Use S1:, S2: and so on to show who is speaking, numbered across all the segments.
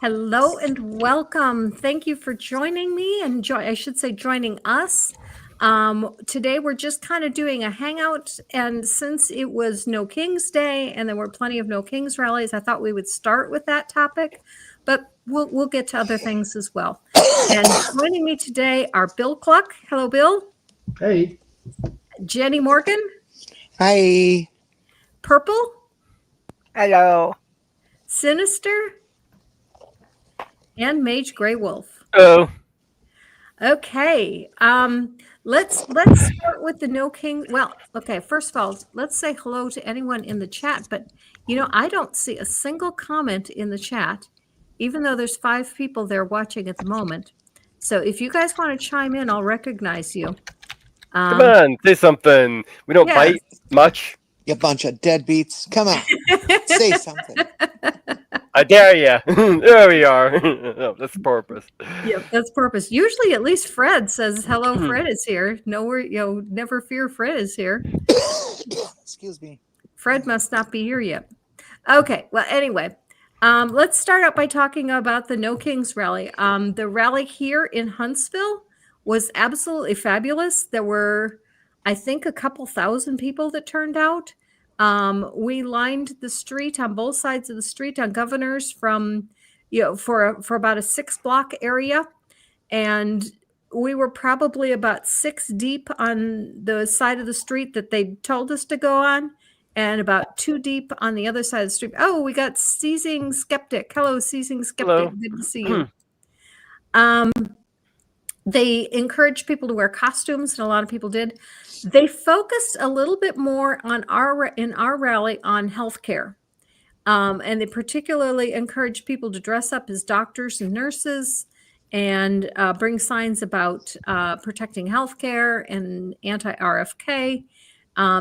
S1: Hello and welcome. Thank you for joining me and joining us. Today we're just kind of doing a hangout, and since it was No Kings Day and there were plenty of No Kings rallies, I thought we would start with that topic, but we'll get to other things as well. And joining me today are Bill Kluck. Hello, Bill.
S2: Hey.
S1: Jenni Morgan.
S3: Hi.
S1: Purple.
S4: Hello.
S1: Sinister. And Mage Grey Wolf.
S5: Oh.
S1: Okay. Let's start with the No King. Well, okay. First of all, let's say hello to anyone in the chat. But I don't see a single comment in the chat, even though there's 5 people there watching at the moment. So if you guys want to chime in, I'll recognize you.
S5: Come on, say something. We don't bite much.
S3: You bunch of deadbeats. Come on, say something.
S5: I dare you. There we are. Oh, that's Porpoise.
S1: Yep, that's Porpoise. Usually, at least Fred says hello. Fred is here. Never fear. Fred is here.
S3: Excuse me.
S1: Fred must not be here yet. Okay. Well, anyway, let's start out by talking about the No Kings rally. The rally here in Huntsville was absolutely fabulous. There were, I think, a couple thousand people that turned out. We lined the street on both sides of the street on Governors from, for about a 6-block area. And we were probably about 6 deep on the side of the street that they told us to go on, and about 2 deep on the other side of the street. Oh, we got Seizing Skeptic. Hello, Seizing Skeptic.
S5: Hello.
S1: Good to see you. They encouraged people to wear costumes, and a lot of people did. They focused a little bit more on in our rally on healthcare, and they particularly encouraged people to dress up as doctors and nurses and bring signs about protecting healthcare and anti-RFK.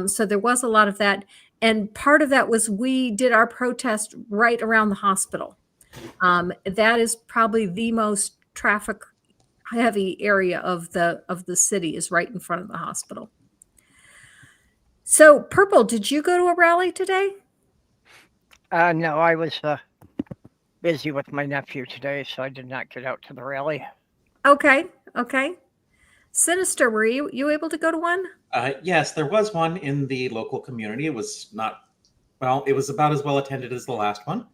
S1: So there was a lot of that, and part of that was we did our protest right around the hospital. That is probably the most traffic heavy area of the city, is right in front of the hospital. So, Purple, did you go to a rally today?
S4: No, I was busy with my nephew today, so I did not get out to the rally.
S1: Okay. Sinister, were you able to go to one?
S2: Yes, there was one in the local community. It was it was about as well attended as the last one.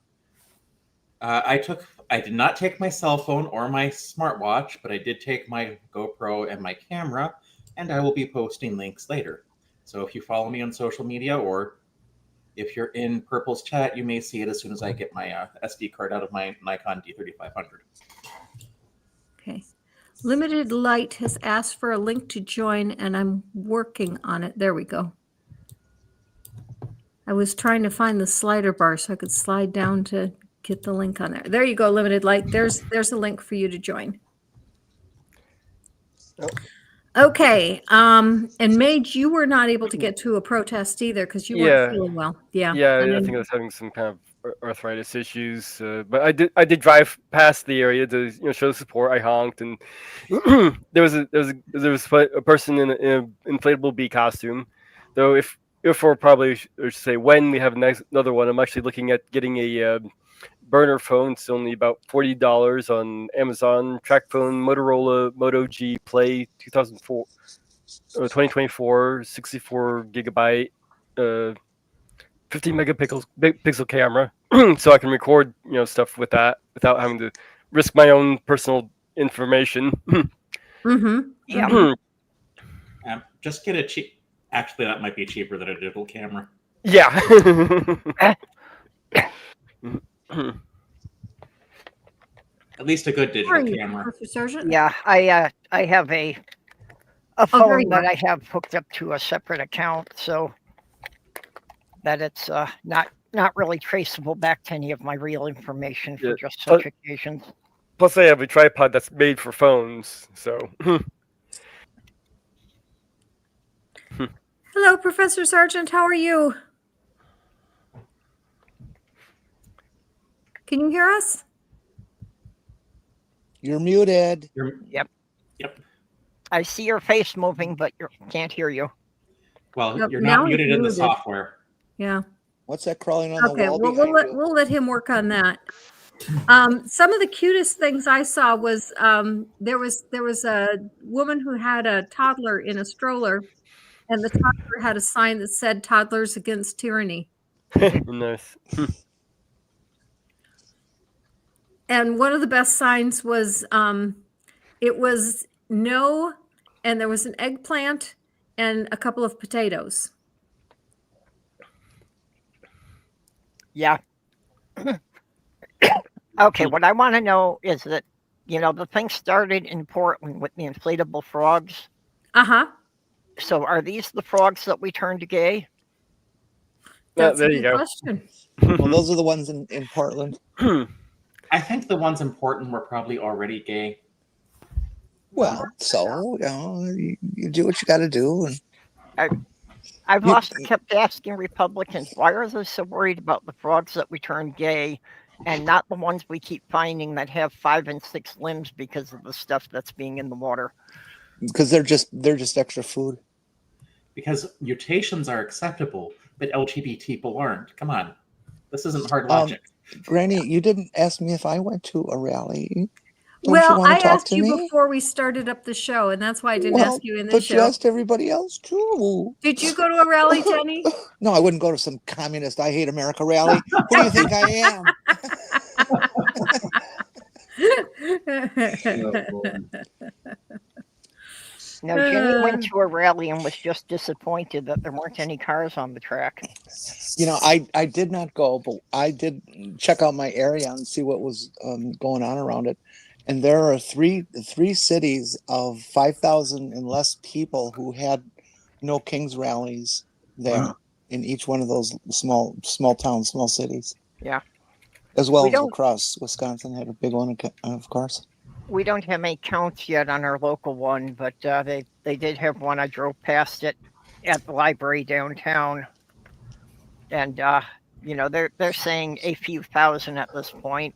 S2: I did not take my cell phone or my smartwatch, but I did take my GoPro and my camera, and I will be posting links later. So if you follow me on social media, or if you're in Purple's chat, you may see it as soon as I get my SD card out of my Nikon D3500.
S1: Okay. Limited Light has asked for a link to join, and I'm working on it. There we go. I was trying to find the slider bar so I could slide down to get the link on there. There you go, Limited Light. There's a link for you to join. Okay. And Mage, you were not able to get to a protest either because you weren't feeling well. Yeah.
S5: I think I was having some kind of arthritis issues. But I did drive past the area to show support. I honked, and there was a person in an inflatable bee costume. Though if we're probably or say when we have another one, I'm actually looking at getting a burner phone. It's only about $40 on Amazon. Track phone, Motorola Moto G Play 2024, 64 gigabyte, 50 megapixel camera, so I can record stuff with that without having to risk my own personal information.
S1: Yeah.
S2: Just get a cheap. Actually, that might be cheaper than a digital camera.
S5: Yeah.
S2: At least a good digital camera.
S4: Yeah, I have a phone that I have hooked up to a separate account, so that it's not really traceable back to any of my real information for just such occasions.
S5: Plus, I have a tripod that's made for phones, so.
S1: Hello, Professor Sargent. How are you? Can you hear us?
S3: You're muted.
S4: Yep. I see your face moving, but can't hear you.
S2: Well, you're not muted in the software.
S1: Yeah.
S3: What's that crawling on the wall?
S1: Okay, well, we'll let him work on that. Some of the cutest things I saw was there was a woman who had a toddler in a stroller, and the toddler had a sign that said "Toddlers Against Tyranny."
S5: Nice.
S1: And one of the best signs was it was no, and there was an eggplant and a couple of potatoes.
S4: Yeah. Okay, what I want to know is that, the thing started in Portland with the inflatable frogs.
S1: Uh-huh.
S4: So are these the frogs that we turned gay?
S1: That's
S5: there
S1: a
S5: you
S1: good
S5: go.
S1: question.
S3: Well, those are the ones in Portland.
S2: I think the ones in Portland were probably already gay.
S3: Well, so you do what you got to do, and
S4: I've
S3: You-
S4: also kept asking Republicans, why are they so worried about the frogs that we turned gay and not the ones we keep finding that have 5 and 6 limbs because of the stuff that's being in the water?
S3: because they're just extra food.
S2: Because mutations are acceptable, but LGBT people aren't. Come on. This isn't hard logic.
S3: Granny, you didn't ask me if I went to a rally. Don't you
S1: Well,
S3: want
S1: I
S3: to talk
S1: asked
S3: to
S1: you
S3: me?
S1: before we started up the show, and that's why I didn't
S3: Well,
S1: ask you in the
S3: but you
S1: show.
S3: asked everybody else too.
S1: Did you go to a rally, Jenny?
S3: No, I wouldn't go to some communist "I hate America" rally. Who do you think I am?
S4: No, Jenny went to a rally and was just disappointed that there weren't any cars on the track.
S3: I did not go, but I did check out my area and see what was going on around it. And there are three cities of 5,000 and less people who had No Kings rallies there in each one of those small towns, small cities.
S4: Yeah.
S3: As well
S4: We
S3: as
S4: don't-
S3: lacrosse, Wisconsin had a big one, of course.
S4: We don't have any counts yet on our local one, but they did have one. I drove past it at the library downtown, and they're saying a few thousand at this point.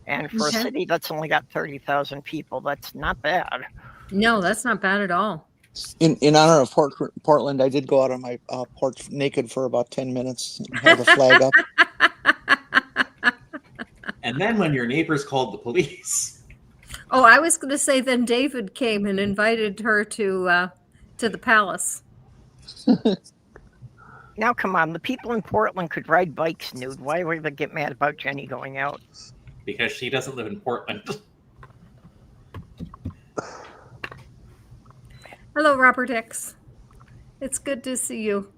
S4: And for
S1: Okay.
S4: a city that's only got 30,000 people, that's not bad.
S1: No, that's not bad at all.
S3: In honor of Portland, I did go out on my porch naked for about 10 minutes and held a flag up.
S2: And then when your neighbors called the police.
S1: Oh, I was going to say then David came and invited her to the palace.
S4: Now, come on, the people in Portland could ride bikes nude. Why would they get mad about Jenny going out?
S2: Because she doesn't live in Portland.
S1: Hello, Robert X. It's good to see you.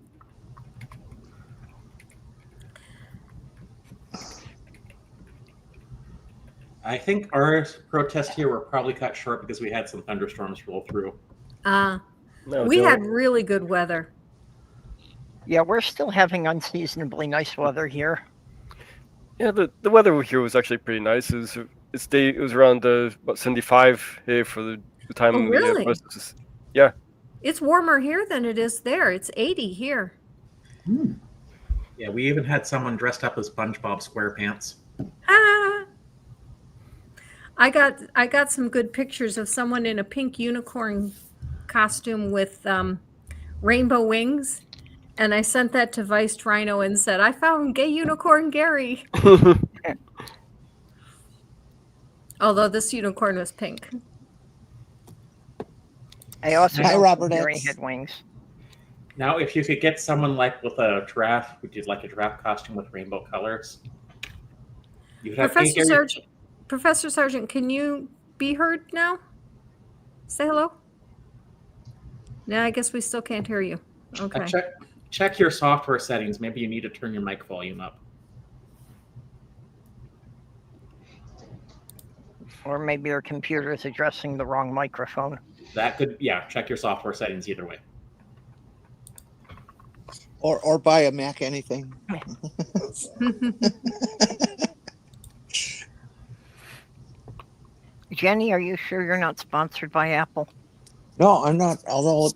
S2: I think our protest here were probably cut short because we had some thunderstorms roll through.
S5: No,
S1: We
S5: Joe.
S1: had really good weather.
S4: Yeah, we're still having unseasonably nice weather here.
S5: Yeah, the weather here was actually pretty nice. It was around about 75 here for the time.
S1: Oh, really?
S5: Yeah.
S1: It's warmer here than it is there. It's 80 here.
S2: Yeah, we even had someone dressed up as SpongeBob SquarePants.
S1: Ah. I got some good pictures of someone in a pink unicorn costume with rainbow wings, and I sent that to Vice Rhino and said, "I found gay unicorn Gary." Although this unicorn was pink.
S4: I also
S3: Hi,
S4: know
S3: Robert
S4: Gary
S3: X.
S4: had wings.
S2: Now, if you could get someone like with a giraffe, who did like a giraffe costume with rainbow colors, you could have
S1: Professor Sargent, can you be heard now? Say hello. No, I guess we still can't hear you. Okay.
S2: Check your software settings. Maybe you need to turn your mic volume up.
S4: Or maybe your computer is addressing the wrong microphone.
S2: That could, yeah, check your software settings either way.
S3: Or buy a Mac anything.
S4: Jenny, are you sure you're not sponsored by Apple?
S3: No, I'm not. Although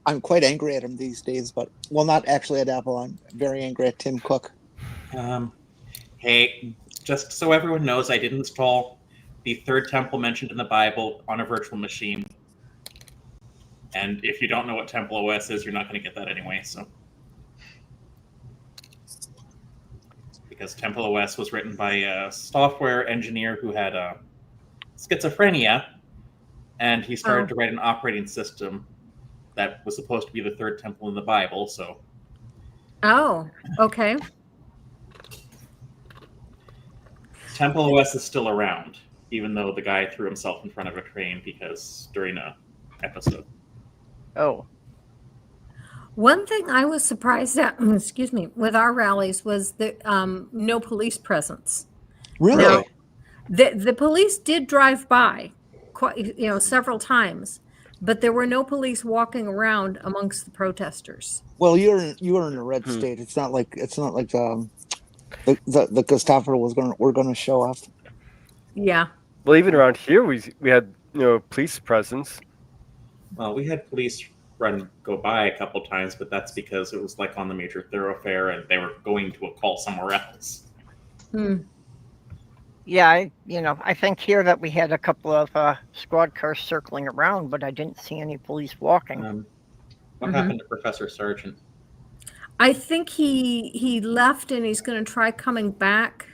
S3: I'm quite angry at him these days, but not actually at Apple. I'm very angry at Tim Cook.
S2: Hey, just so everyone knows, I did install the third temple mentioned in the Bible on a virtual machine. And if you don't know what Temple OS is, you're not going to get that anyway. So, because Temple OS was written by a software engineer who had schizophrenia, and he started to write an operating system that was supposed to be the third temple in the Bible. So,
S1: Oh, okay.
S2: Temple OS is still around, even though the guy threw himself in front of a train because during a episode.
S4: Oh,
S1: One thing I was surprised at, excuse me, with our rallies was the no police presence.
S3: Really?
S1: Now, the police did drive by, quite, several times, but there were no police walking around amongst the protesters.
S3: Well, you were in a red state. It's not like the Gestapo were going to show off.
S1: Yeah.
S5: Well, even around here, we had police presence.
S2: Well, we had police go by a couple times, but that's because it was like on the major thoroughfare and they were going to a call somewhere else.
S4: yeah. I think here that we had a couple of squad cars circling around, but I didn't see any police walking.
S2: What happened to Professor Sargent?
S1: I think he left and he's going to try coming back,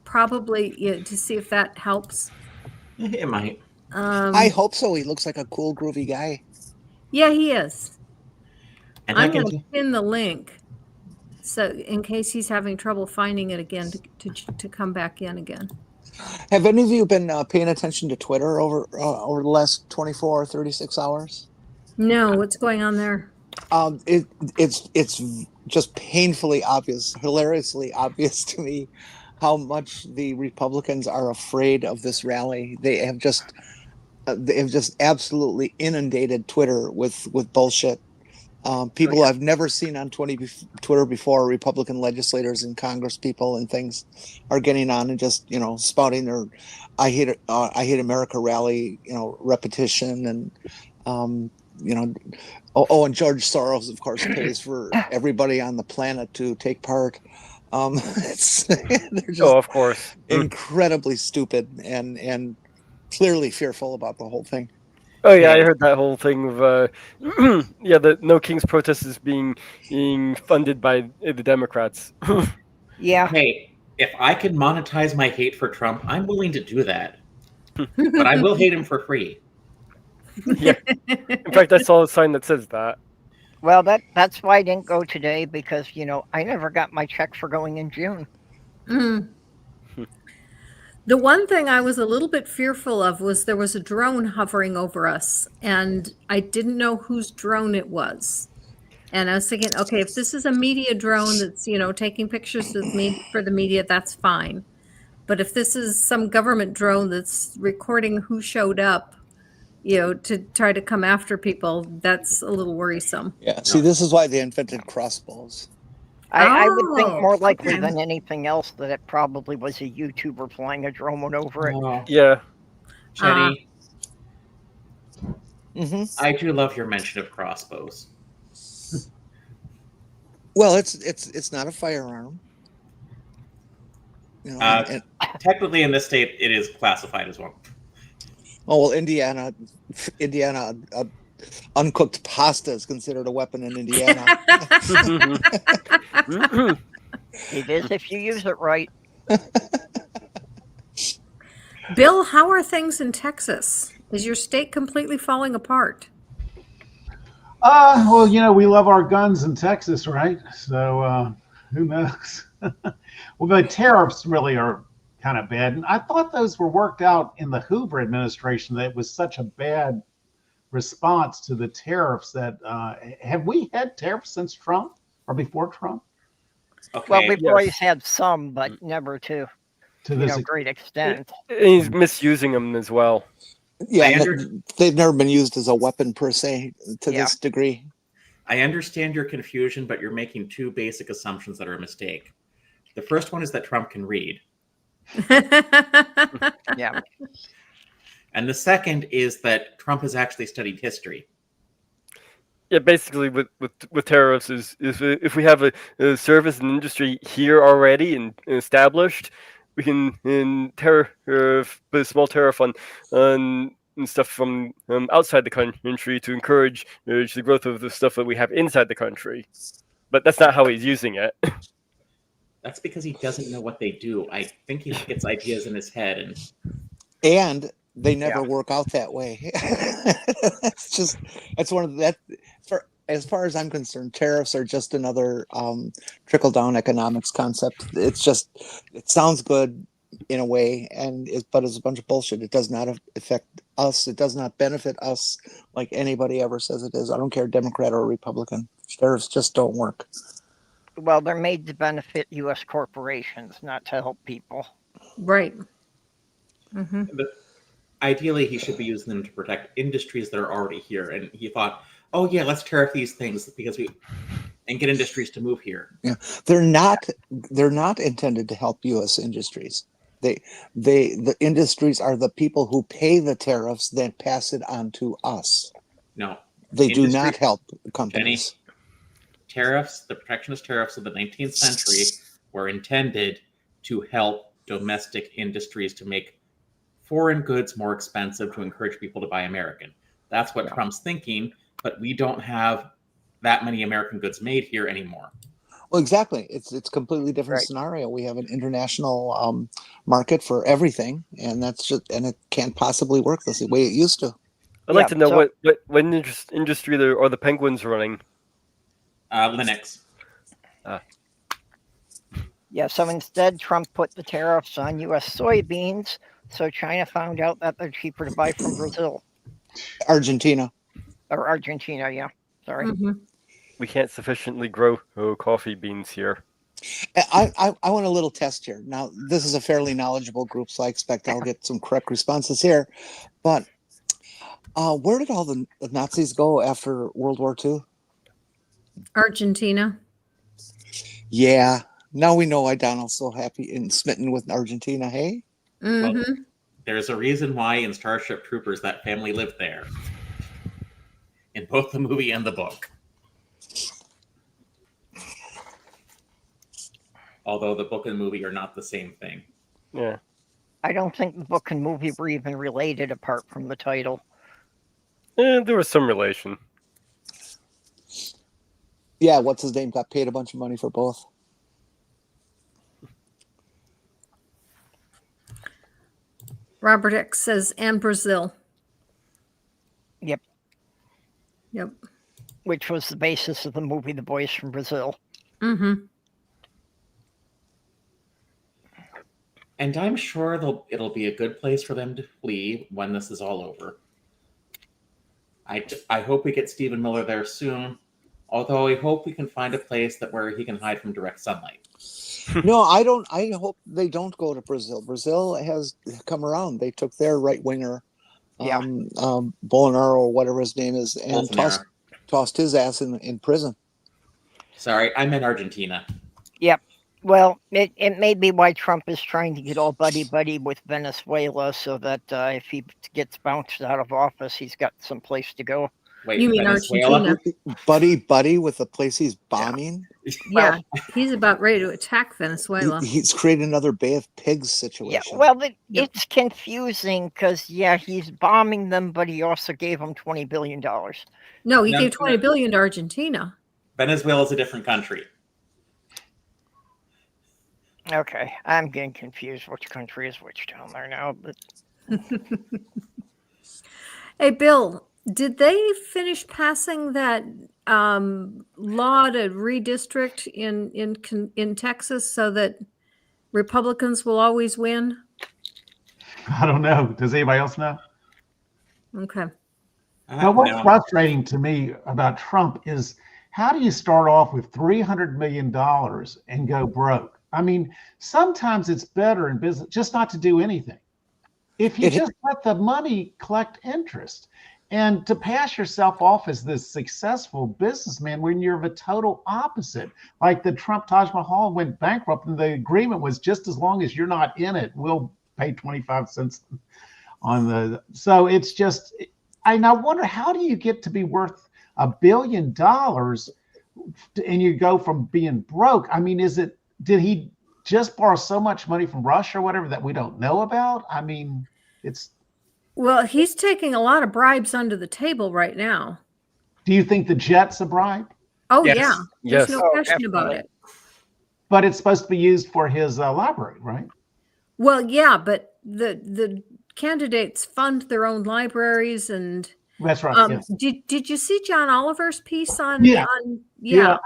S1: probably to see if that helps.
S2: It might.
S3: I hope so. He looks like a cool, groovy guy.
S1: Yeah, he is.
S2: And
S1: I'm going to pin the link, so in case he's having trouble finding it again to come back in again.
S3: Have any of you been paying attention to Twitter over the last 24 or 36 hours?
S1: No, what's going on there?
S3: It's just painfully obvious, hilariously obvious to me how much the Republicans are afraid of this rally. They have just absolutely inundated Twitter with bullshit. People I've never seen on Twitter before, Republican legislators and Congress people and things, are getting on and just spouting their "I hate America" rally, repetition, and and George Soros, of course, pays for everybody on the planet to take part. They're just
S5: of course,
S3: incredibly stupid and clearly fearful about the whole thing.
S5: Oh yeah, I heard that whole thing of the No Kings protest is being funded by the Democrats.
S4: Yeah.
S2: Hey, if I can monetize my hate for Trump, I'm willing to do that. But I will hate him for free.
S5: Yeah. In fact, I saw a sign that says that.
S4: Well, that's why I didn't go today, because I never got my check for going in June.
S1: The one thing I was a little bit fearful of was there was a drone hovering over us, and I didn't know whose drone it was. And I was thinking, okay, if this is a media drone that's, taking pictures with me for the media, that's fine. But if this is some government drone that's recording who showed up, to try to come after people, that's a little worrisome.
S3: Yeah. See, this is why they invented crossbows.
S4: I would think more likely
S1: okay.
S4: than anything else that it probably was a YouTuber flying a drone over it.
S2: Oh,
S5: Yeah.
S2: Jenny,
S3: Mm-hmm.
S2: I do love your mention of crossbows.
S3: Well, it's not a firearm.
S2: Technically, in this state, it is classified as one.
S3: Oh well, Indiana, uncooked pasta is considered a weapon in Indiana.
S4: It is if you use it right.
S1: Bill, how are things in Texas? Is your state completely falling apart?
S6: Well, we love our guns in Texas, right? So who knows? Well, the tariffs really are kind of bad. And I thought those were worked out in the Hoover administration, that it was such a bad response to the tariffs that have we had tariffs since Trump or before Trump?
S2: Okay.
S4: Well, we've always had some, but never to
S6: this
S4: great extent.
S5: He's misusing them as well.
S3: Yeah, they've never been used as a weapon per se to this degree.
S2: I understand your confusion, but you're making two basic assumptions that are a mistake. The first one is that Trump can read.
S4: Yeah.
S2: And the second is that Trump has actually studied history.
S5: Yeah, basically, with tariffs is if we have a service and industry here already and established, we can put a small tariff on stuff from outside the country to encourage the growth of the stuff that we have inside the country. But that's not how he's using it.
S2: That's because he doesn't know what they do. I think he gets ideas in his head,
S3: and they never work out that way. That's one of that. For as far as I'm concerned, tariffs are just another trickle down economics concept. It sounds good in a way, but it's a bunch of bullshit. It does not affect us. It does not benefit us like anybody ever says it is. I don't care, Democrat or Republican. Tariffs just don't work.
S4: Well, they're made to benefit U.S. corporations, not to help people.
S1: Right. Mm-hmm.
S2: But ideally, he should be using them to protect industries that are already here. And he thought, oh yeah, let's tariff these things and get industries to move here.
S3: Yeah, they're not intended to help U.S. industries. The industries are the people who pay the tariffs that pass it on to us.
S2: No,
S3: they do not help companies.
S2: Jenny, tariffs, the protectionist tariffs of the 19th century were intended to help domestic industries to make foreign goods more expensive to encourage people to buy American. That's what Trump's thinking, but we don't have that many American goods made here anymore.
S3: Well, exactly. It's a completely different scenario. We have an international market for everything, and it can't possibly work the way it used to.
S5: I'd like to know what industry are the Penguins running?
S2: Linux.
S4: Yeah, so instead, Trump put the tariffs on U.S. soybeans, so China found out that they're cheaper to buy from Brazil.
S3: Argentina,
S4: yeah. Sorry.
S1: Mm-hmm.
S5: We can't sufficiently grow coffee beans here.
S3: I want a little test here. Now, this is a fairly knowledgeable group, so I expect I'll get some correct responses here. But where did all the Nazis go after World War II?
S1: Argentina.
S3: Yeah. Now we know why Donald's so happy and smitten with Argentina, hey?
S1: Mm-hmm.
S2: Well, there's a reason why in Starship Troopers that family lived there. In both the movie and the book. Although the book and movie are not the same thing.
S5: Yeah.
S4: I don't think the book and movie were even related apart from the title.
S5: There was some relation.
S3: Yeah, what's his name? Got paid a bunch of money for both.
S1: Robert X says, and Brazil.
S4: Yep. Which was the basis of the movie The Boys from Brazil.
S1: Mm-hmm.
S2: And I'm sure it'll be a good place for them to flee when this is all over. I hope we get Stephen Miller there soon, although I hope we can find a place where he can hide from direct sunlight.
S3: No, I don't. I hope they don't go to Brazil. Brazil has come around. They took their right winger, Bolsonaro or whatever his name is, and tossed his ass in prison.
S2: Sorry, I meant Argentina.
S4: Yep. Well, it may be why Trump is trying to get all buddy with Venezuela so that if he gets bounced out of office, he's got some place to go.
S1: Wait, you mean Argentina?
S3: Buddy with the place he's bombing?
S1: Yeah, he's about ready to attack Venezuela.
S3: He's created another Bay of Pigs situation.
S4: Yeah, well, it's confusing because, he's bombing them, but he also gave them $20 billion.
S1: No, he gave $20 billion to Argentina.
S2: Venezuela is a different country.
S4: Okay, I'm getting confused which country is which down there now. But
S1: Hey, Bill, did they finish passing that law to redistrict in Texas so that Republicans will always win?
S6: I don't know. Does anybody else know?
S1: Okay.
S6: But what's frustrating to me about Trump is how do you start off with $300 million and go broke? I mean, sometimes it's better in business just not to do anything. If you just let the money collect interest and to pass yourself off as this successful businessman when you're the total opposite. Like the Trump Taj Mahal went bankrupt and the agreement was just as long as you're not in it, we'll pay 25 cents on the. So it's just, I wonder, how do you get to be worth $1 billion and you go from being broke? I mean, did he just borrow so much money from Russia or whatever that we don't know about? I mean,
S1: well, he's taking a lot of bribes under the table right now.
S6: Do you think the jet's a bribe?
S1: Oh,
S5: yes.
S1: yeah. There's no question about it.
S6: but it's supposed to be used for his library, right?
S1: Well, yeah, but the candidates fund their own libraries, and
S6: That's right. Yes.
S1: did you see John Oliver's piece on?
S6: Yeah.
S1: Yeah.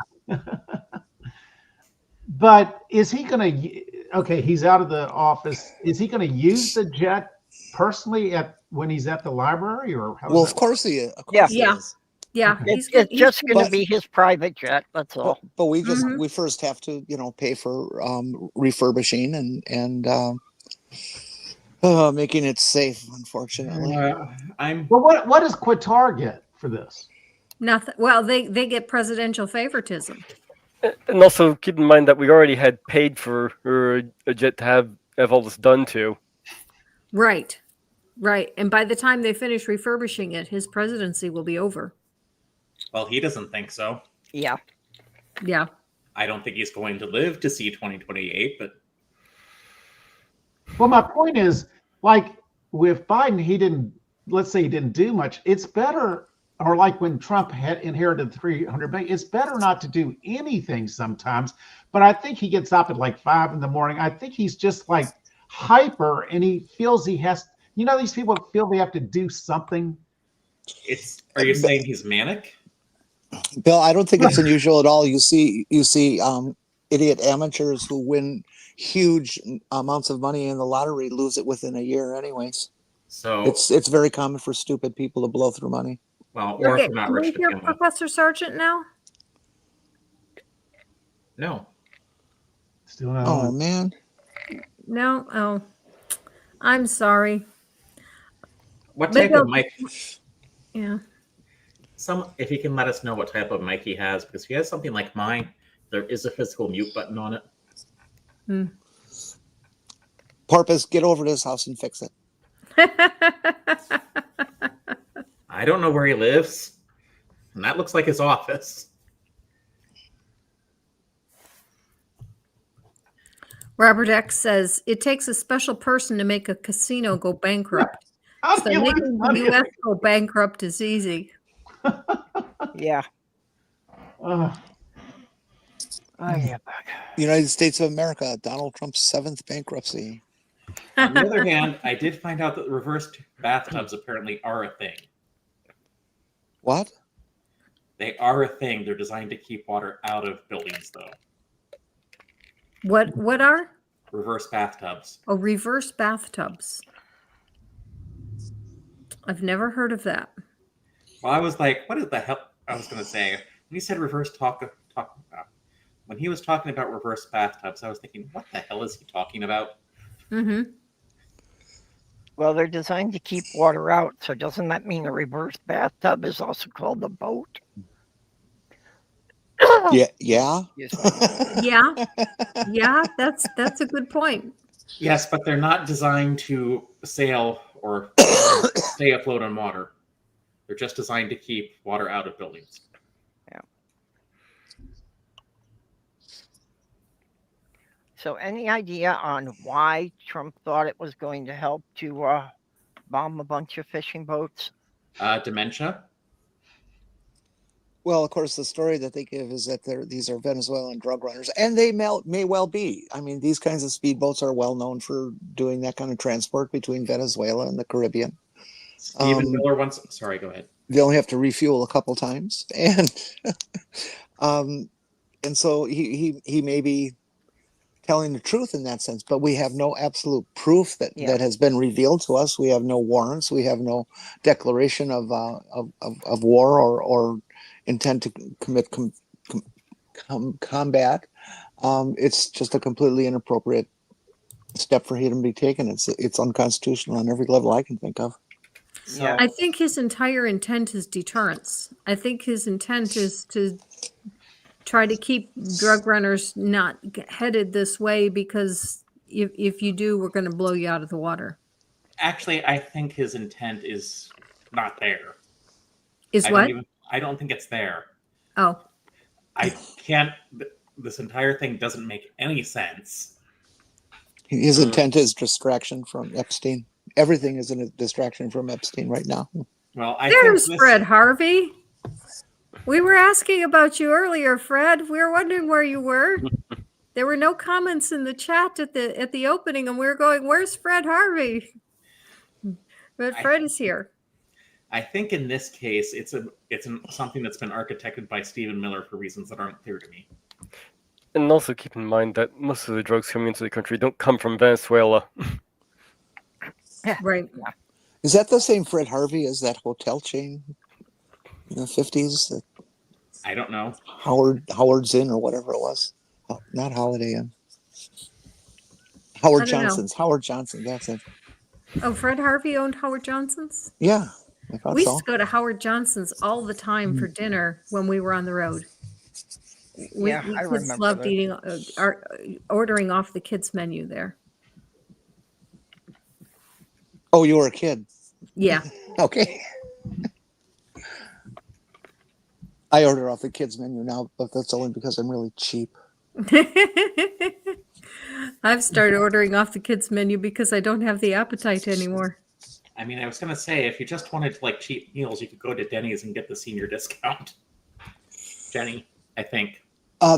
S6: But is he going to? Okay, he's out of the office. Is he going to use the jet personally when he's at the library, or how?
S3: Well, of course he is. Of course
S4: Yeah.
S3: he
S1: Yeah.
S3: is.
S1: Yeah,
S6: Okay.
S1: he's
S4: It's just going to
S3: But-
S4: be his private jet. That's all.
S3: But we just
S1: Mhm.
S3: we first have to pay for refurbishing and making it safe. Unfortunately,
S6: Well, what does Qatar get for this?
S1: nothing. Well, they get presidential favoritism.
S5: And also keep in mind that we already had paid for a jet to have all this done to.
S1: Right. Right. And by the time they finish refurbishing it, his presidency will be over.
S2: Well, he doesn't think so.
S4: Yeah.
S1: Yeah.
S2: I don't think he's going to live to see 2028, but
S6: Well, my point is, like with Biden, let's say he didn't do much. It's better, or like when Trump had inherited 300 billion, it's better not to do anything sometimes. But I think he gets up at like 5 a.m. I think he's just like hyper, and he feels he has, these people feel they have to do something.
S2: are you saying he's manic?
S3: Bill, I don't think it's unusual at all. You see idiot amateurs who win huge amounts of money in the lottery lose it within a year, anyways.
S2: So,
S3: It's very common for stupid people to blow through money.
S2: well, or if
S1: Okay,
S2: they're not
S1: can we
S2: rich to
S1: hear
S2: begin with.
S1: Professor Sargent now?
S2: No.
S6: Still not
S3: Oh
S6: on.
S3: man,
S1: No? Oh, I'm sorry.
S2: What
S1: Maybe
S2: type of
S1: I'll-
S2: mic?
S1: Yeah.
S2: If he can let us know what type of mic he has, because if he has something like mine, there is a physical mute button on it.
S3: Porpoise, get over to his house and fix it.
S2: I don't know where he lives, and that looks like his office.
S1: Robert X says it takes a special person to make a casino go bankrupt.
S6: How
S1: So
S6: do you
S1: making
S6: lose
S1: the
S6: money?
S1: U.S. go bankrupt is easy.
S4: Yeah.
S6: Uh,
S3: United States of America, Donald Trump's 7th bankruptcy.
S2: On the other hand, I did find out that reversed bathtubs apparently are a thing.
S3: What?
S2: They are a thing. They're designed to keep water out of buildings, though.
S1: What are?
S2: Reverse bathtubs.
S1: Oh, reverse bathtubs. I've never heard of that.
S2: Well, I was like, what is the hell? I was going to say, when he said when he was talking about reverse bathtubs, I was thinking, what the hell is he talking about?
S1: Mm-hmm.
S4: Well, they're designed to keep water out. So doesn't that mean a reverse bathtub is also called a boat?
S3: Yeah.
S4: Excuse me.
S1: Yeah. Yeah, that's a good point.
S2: Yes, but they're not designed to sail or stay afloat on water. They're just designed to keep water out of buildings.
S4: So any idea on why Trump thought it was going to help to bomb a bunch of fishing boats?
S2: Dementia.
S3: Well, of course, the story that they give is that these are Venezuelan drug runners, and they may well be. I mean, these kinds of speedboats are well known for doing that kind of transport between Venezuela and the Caribbean.
S2: Stephen Miller once. Sorry, go ahead.
S3: They only have to refuel a couple times, and so he may be telling the truth in that sense, but we have no absolute proof that has been revealed to us. We have no warrants. We have no declaration of war or intent to commit combat. It's just a completely inappropriate step for him to be taken. It's unconstitutional on every level I can think of.
S2: So,
S1: I think his entire intent is deterrence. I think his intent is to try to keep drug runners not headed this way, because if you do, we're going to blow you out of the water.
S2: actually, I think his intent is not there.
S1: Is what?
S2: I don't think it's there.
S1: Oh,
S2: I can't. This entire thing doesn't make any sense.
S3: His intent is distraction from Epstein. Everything is a distraction from Epstein right now.
S2: Well, I
S1: there's
S2: think
S1: Fred Harvey. We were asking about you earlier, Fred. We were wondering where you were. there were no comments in the chat at the opening, and we were going, "Where's Fred Harvey?" But Fred is here.
S2: I think in this case, it's something that's been architected by Stephen Miller for reasons that aren't clear to me.
S5: And also keep in mind that most of the drugs coming into the country don't come from Venezuela.
S1: Right.
S3: Is that the same Fred Harvey as that hotel chain in the 50s?
S2: I don't know.
S3: Howard's Inn or whatever it was. Oh, not Holiday Inn. Howard Johnson's. Howard Johnson, that's it.
S1: Oh, Fred Harvey owned Howard Johnson's?
S3: Yeah, I thought
S1: We
S3: so.
S1: used to go to Howard Johnson's all the time for dinner when we were on the road. We
S4: I
S1: kids
S4: remember
S1: loved
S4: that.
S1: eating, ordering off the kids' menu there.
S3: Oh, you were a kid.
S1: Yeah.
S3: Okay. I order off the kids' menu now, but that's only because I'm really cheap.
S1: I've started ordering off the kids' menu because I don't have the appetite anymore.
S2: I mean, I was going to say, if you just wanted to like cheap meals, you could go to Denny's and get the senior discount. Jenny, I think.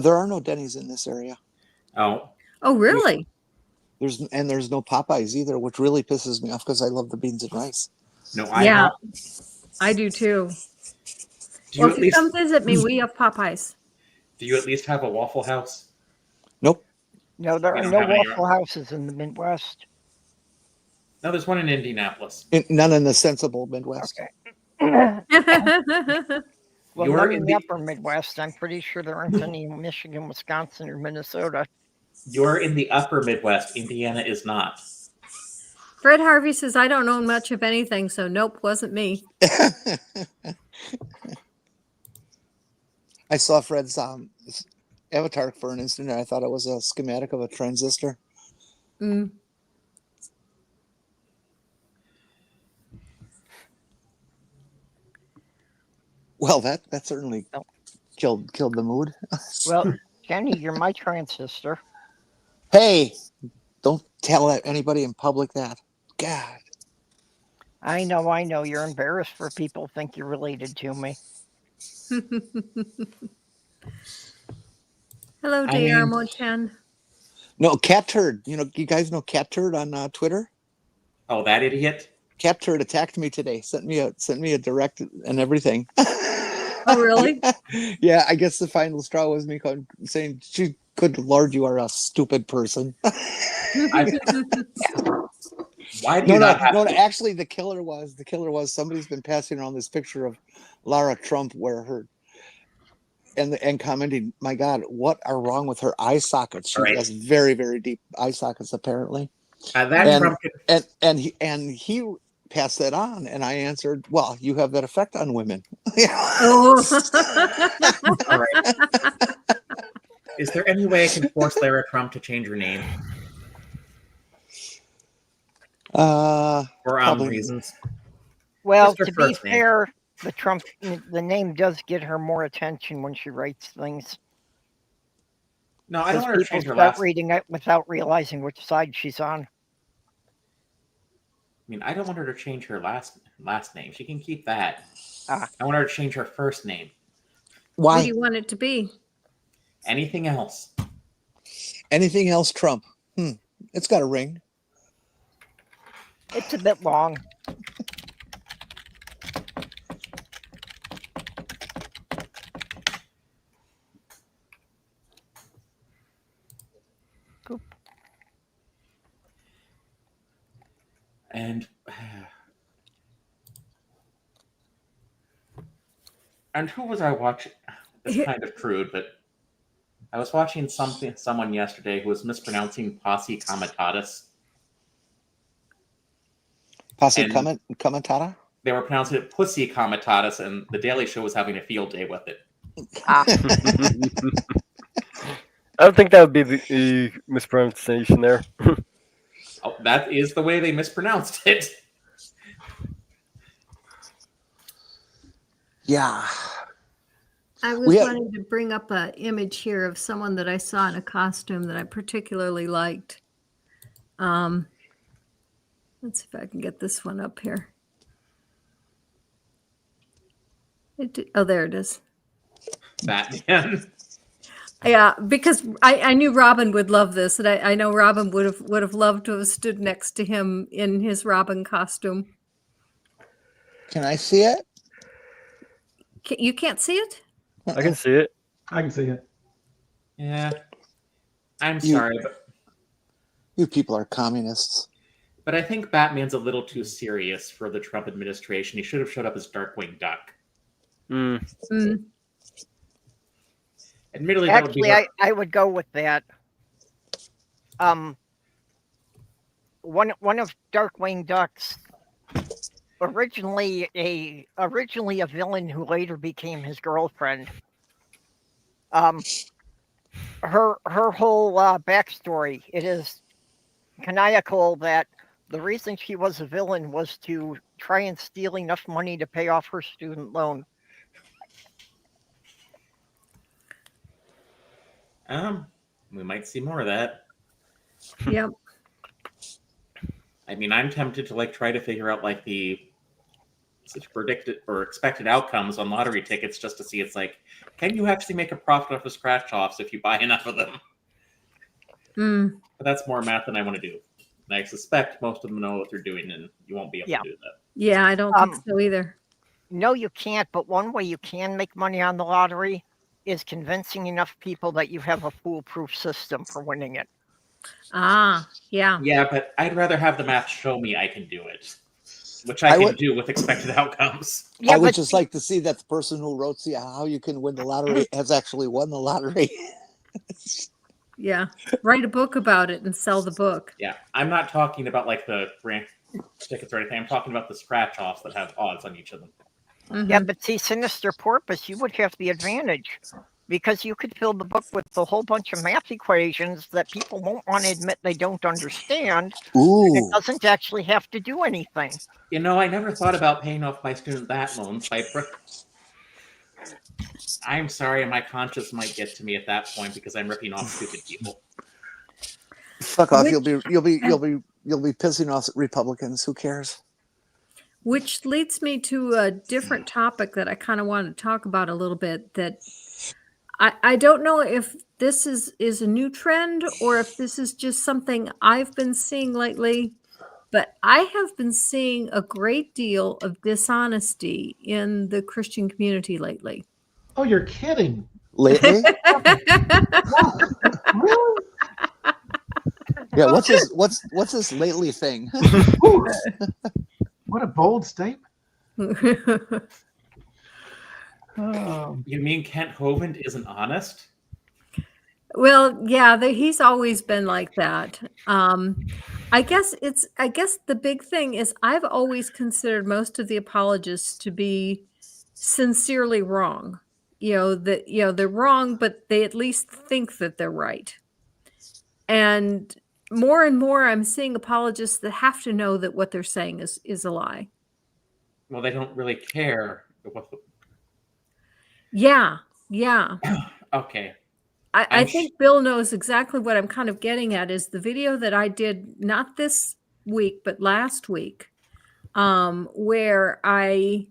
S3: There are no Denny's in this area.
S2: Oh,
S1: Oh, really?
S3: There's no Popeyes either, which really pisses me off because I love the beans and rice.
S2: no,
S1: Yeah, I do too.
S2: Do
S1: Well, if you come visit me, we have Popeyes.
S2: Do you at least have a Waffle House?
S3: Nope.
S4: No, there
S2: We
S4: are
S2: don't
S4: no
S2: have any
S4: Waffle Houses in the Midwest.
S2: No, there's one in Indianapolis.
S3: None in the sensible Midwest.
S4: Okay. Well,
S2: You're
S4: none
S2: in
S4: in
S2: the-
S4: the upper Midwest. I'm pretty sure there aren't any in Michigan, Wisconsin, or Minnesota.
S2: You're in the upper Midwest. Indiana is not.
S1: Fred Harvey says, I don't know much of anything, so nope, wasn't me.
S3: I saw Fred's avatar for an instant, and I thought it was a schematic of a transistor.
S1: Mm.
S3: Well, that certainly killed the mood.
S4: Well, Jenny, you're my transistor.
S3: Hey, don't tell anybody in public that. God.
S4: I know. You're embarrassed for people to think you're related to me.
S1: Hello,
S2: I mean-
S1: DR10.
S3: No, Cat Turd. You guys know Cat Turd on Twitter?
S2: Oh, that idiot.
S3: Cat Turd attacked me today. Sent me a direct and everything.
S1: Oh, really?
S3: Yeah, I guess the final straw was me saying, "Good Lord, you are a stupid person."
S2: Why do you
S3: No,
S2: not have
S3: actually, the killer was somebody's been passing around this picture of Lara Trump where her and commenting, "My God, what are wrong with her eye sockets? She
S2: Right.
S3: has very, very deep eye sockets, apparently."
S2: that Trump could-
S3: And he passed that on, and I answered, "Well, you have that effect on women."
S1: Oh.
S2: All right. Is there any way I can force Lara Trump to change her name for
S3: Probably.
S2: reasons?
S4: Well,
S2: Just her
S4: to be
S2: first name.
S4: fair, the name does get her more attention when she writes things.
S2: No, I don't
S4: Because
S2: want her to
S4: people
S2: change her
S4: start
S2: last.
S4: reading it without realizing which side she's on.
S2: I mean, I don't want her to change her last name. She can keep that.
S4: Ah.
S2: I want her to change her first name.
S1: What
S3: Why?
S1: do you want it to be?
S2: Anything else?
S3: Anything else, Trump? It's got a ring.
S4: It's a bit long.
S2: And who was I watching? It's kind of crude, but I was watching someone yesterday who was mispronouncing Posse Comitatus.
S3: Posse
S2: And-
S3: Commentata?
S2: They were pronouncing it Pussy Comitatus, and the Daily Show was having a field day with it.
S4: Ah,
S5: I don't think that would be the mispronunciation there.
S2: Oh, that is the way they mispronounced it.
S3: Yeah.
S1: I was wanting to bring up an image here of someone that I saw in a costume that I particularly liked. Let's see if I can get this one up here. Oh, there it is.
S2: Batman.
S1: Yeah, because I knew Robin would love this, and I know Robin would have loved to have stood next to him in his Robin costume.
S3: Can I see it?
S1: You can't see it?
S5: I can see it.
S6: I can see it.
S2: Yeah. I'm
S3: You-
S2: sorry,
S3: You people are communists.
S2: but I think Batman's a little too serious for the Trump administration. He should have showed up as Darkwing Duck.
S5: Mm.
S1: Mm.
S2: Admittedly, that would be
S4: Actually, I would go with that. One of Darkwing Duck's originally a villain who later became his girlfriend. Her whole backstory, it is canonical that the reason she was a villain was to try and steal enough money to pay off her student loan.
S2: We might see more of that.
S1: Yep.
S2: I mean, I'm tempted to try to figure out the predicted or expected outcomes on lottery tickets just to see can you actually make a profit off of scratch offs if you buy enough of them?
S1: Mm.
S2: But that's more math than I want to do. And I suspect most of them know what they're doing, and you won't be able to do that.
S1: Yeah, I don't think so either.
S4: No, you can't. But one way you can make money on the lottery is convincing enough people that you have a foolproof system for winning it.
S1: Ah, yeah.
S2: Yeah, but I'd rather have the math show me I can do it, which I can do with expected outcomes.
S4: Yeah,
S3: I would
S4: but
S3: just like to see that the person who wrote how you can win the lottery has actually won the lottery.
S1: Yeah. Write a book about it and sell the book.
S2: Yeah, I'm not talking about the brand tickets or anything. I'm talking about the scratch offs that have odds on each of them.
S1: Mhm.
S4: Yeah, but see, Sinister Porpoise, you would have the advantage because you could fill the book with a whole bunch of math equations that people won't want to admit they don't understand.
S3: Ooh.
S4: It doesn't actually have to do anything.
S2: I never thought about paying off my student loans by. I'm sorry, my conscience might get to me at that point because I'm ripping off stupid people.
S3: Fuck off! You'll be pissing off Republicans. Who cares?
S1: Which leads me to a different topic that I kind of want to talk about a little bit. That I don't know if this is a new trend or if this is just something I've been seeing lately, but I have been seeing a great deal of dishonesty in the Christian community lately.
S6: Oh, you're kidding.
S3: Lately?
S6: Really?
S3: Yeah. What's this lately thing?
S6: Ooh. What a bold statement.
S2: You mean Kent Hovind isn't honest?
S1: Well, yeah, he's always been like that. I guess the big thing is I've always considered most of the apologists to be sincerely wrong. They're wrong, but they at least think that they're right. And more I'm seeing apologists that have to know that what they're saying is a lie.
S2: Well, they don't really care.
S1: Yeah.
S2: Okay.
S1: I think Bill knows exactly what I'm kind of getting at is the video that I did not this week, but last week, where I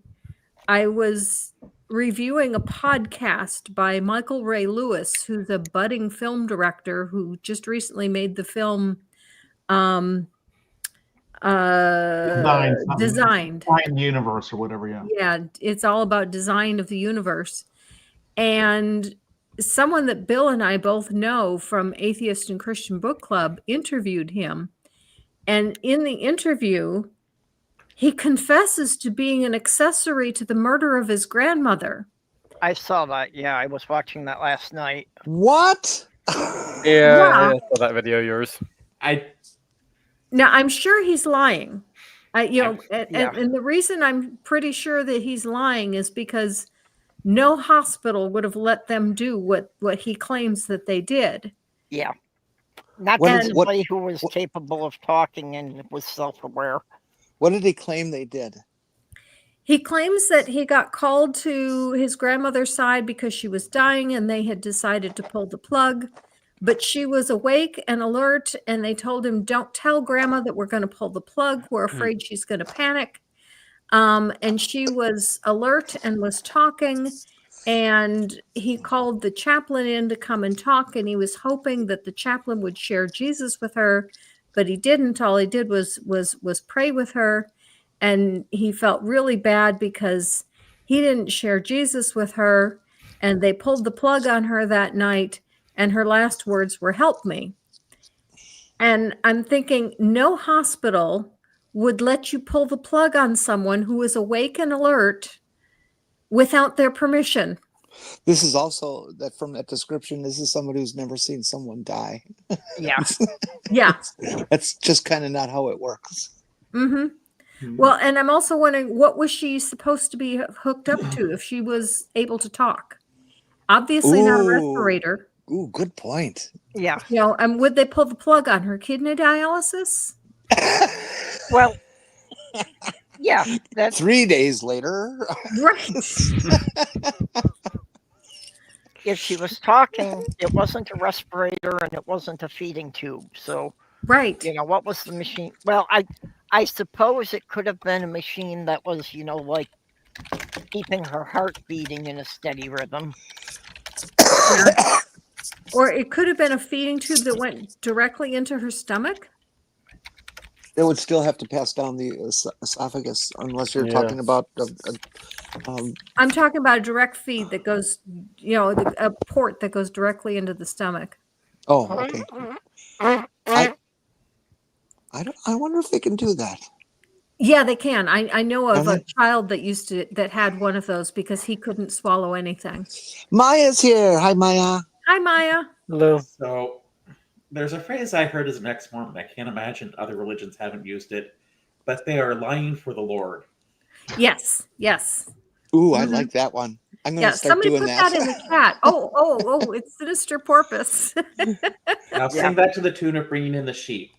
S1: was reviewing a podcast by Michael Ray Lewis, who's a budding film director who just recently made the film Designed
S6: Universe or whatever.
S1: Yeah, it's all about design of the universe. And someone that Bill and I both know from Atheist and Christian Book Club interviewed him. And in the interview, he confesses to being an accessory to the murder of his grandmother.
S4: I saw that. Yeah, I was watching that last night.
S3: What?
S5: Yeah, I saw that video of yours.
S1: Now, I'm sure he's lying. And the reason I'm pretty sure that he's lying is because no hospital would have let them do what he claims that they did.
S4: Yeah. Not anybody who was capable of talking and was self-aware.
S3: What did he claim they did?
S1: He claims that he got called to his grandmother's side because she was dying and they had decided to pull the plug. But she was awake and alert, and they told him, don't tell grandma that we're going to pull the plug. We're afraid she's going to panic. And she was alert and was talking. and he called the chaplain in to come and talk, and he was hoping that the chaplain would share Jesus with her, but he didn't. All he did was pray with her, and he felt really bad because he didn't share Jesus with her, and they pulled the plug on her that night, and her last words were, "Help me." And I'm thinking, no hospital would let you pull the plug on someone who is awake and alert without their permission.
S3: This is also that from that description. This is somebody who's never seen someone die.
S4: Yeah.
S1: Yeah.
S3: That's just kind of not how it works.
S1: Mm-hmm. Well, and I'm also wondering, what was she supposed to be hooked up to if she was able to talk? Obviously not a respirator.
S3: Ooh, good point.
S4: Yeah.
S1: You know, would they pull the plug on her kidney dialysis?
S4: Well, yeah. That's
S3: 3 days later.
S1: Right.
S4: if she was talking, it wasn't a respirator and it wasn't a feeding tube. So,
S1: Right.
S4: you know, what was the machine? Well, I suppose it could have been a machine that was, you know, like keeping her heart beating in a steady rhythm.
S1: Or it could have been a feeding tube that went directly into her stomach.
S3: It would still have to pass down the esophagus, unless you're talking about.
S1: I'm talking about a direct feed that goes, you know, a port that goes directly into the stomach.
S3: Oh, okay. I wonder if they can do that.
S1: Yeah, they can. I know of
S3: Can
S1: a
S3: they?
S1: child that had one of those because he couldn't swallow anything.
S3: Maya's here. Hi, Maya.
S1: Hi, Maya.
S5: Hello.
S2: So there's a phrase I heard as an ex-Mormon. I can't imagine other religions haven't used it, but they are lying for the Lord.
S1: Yes, yes.
S3: Ooh, I like that one. I'm going to start
S1: somebody
S3: doing
S1: put
S3: that.
S1: that in the chat. Oh, it's Sinister Porpoise.
S2: Now sing that to the tune of Bringing in the Sheep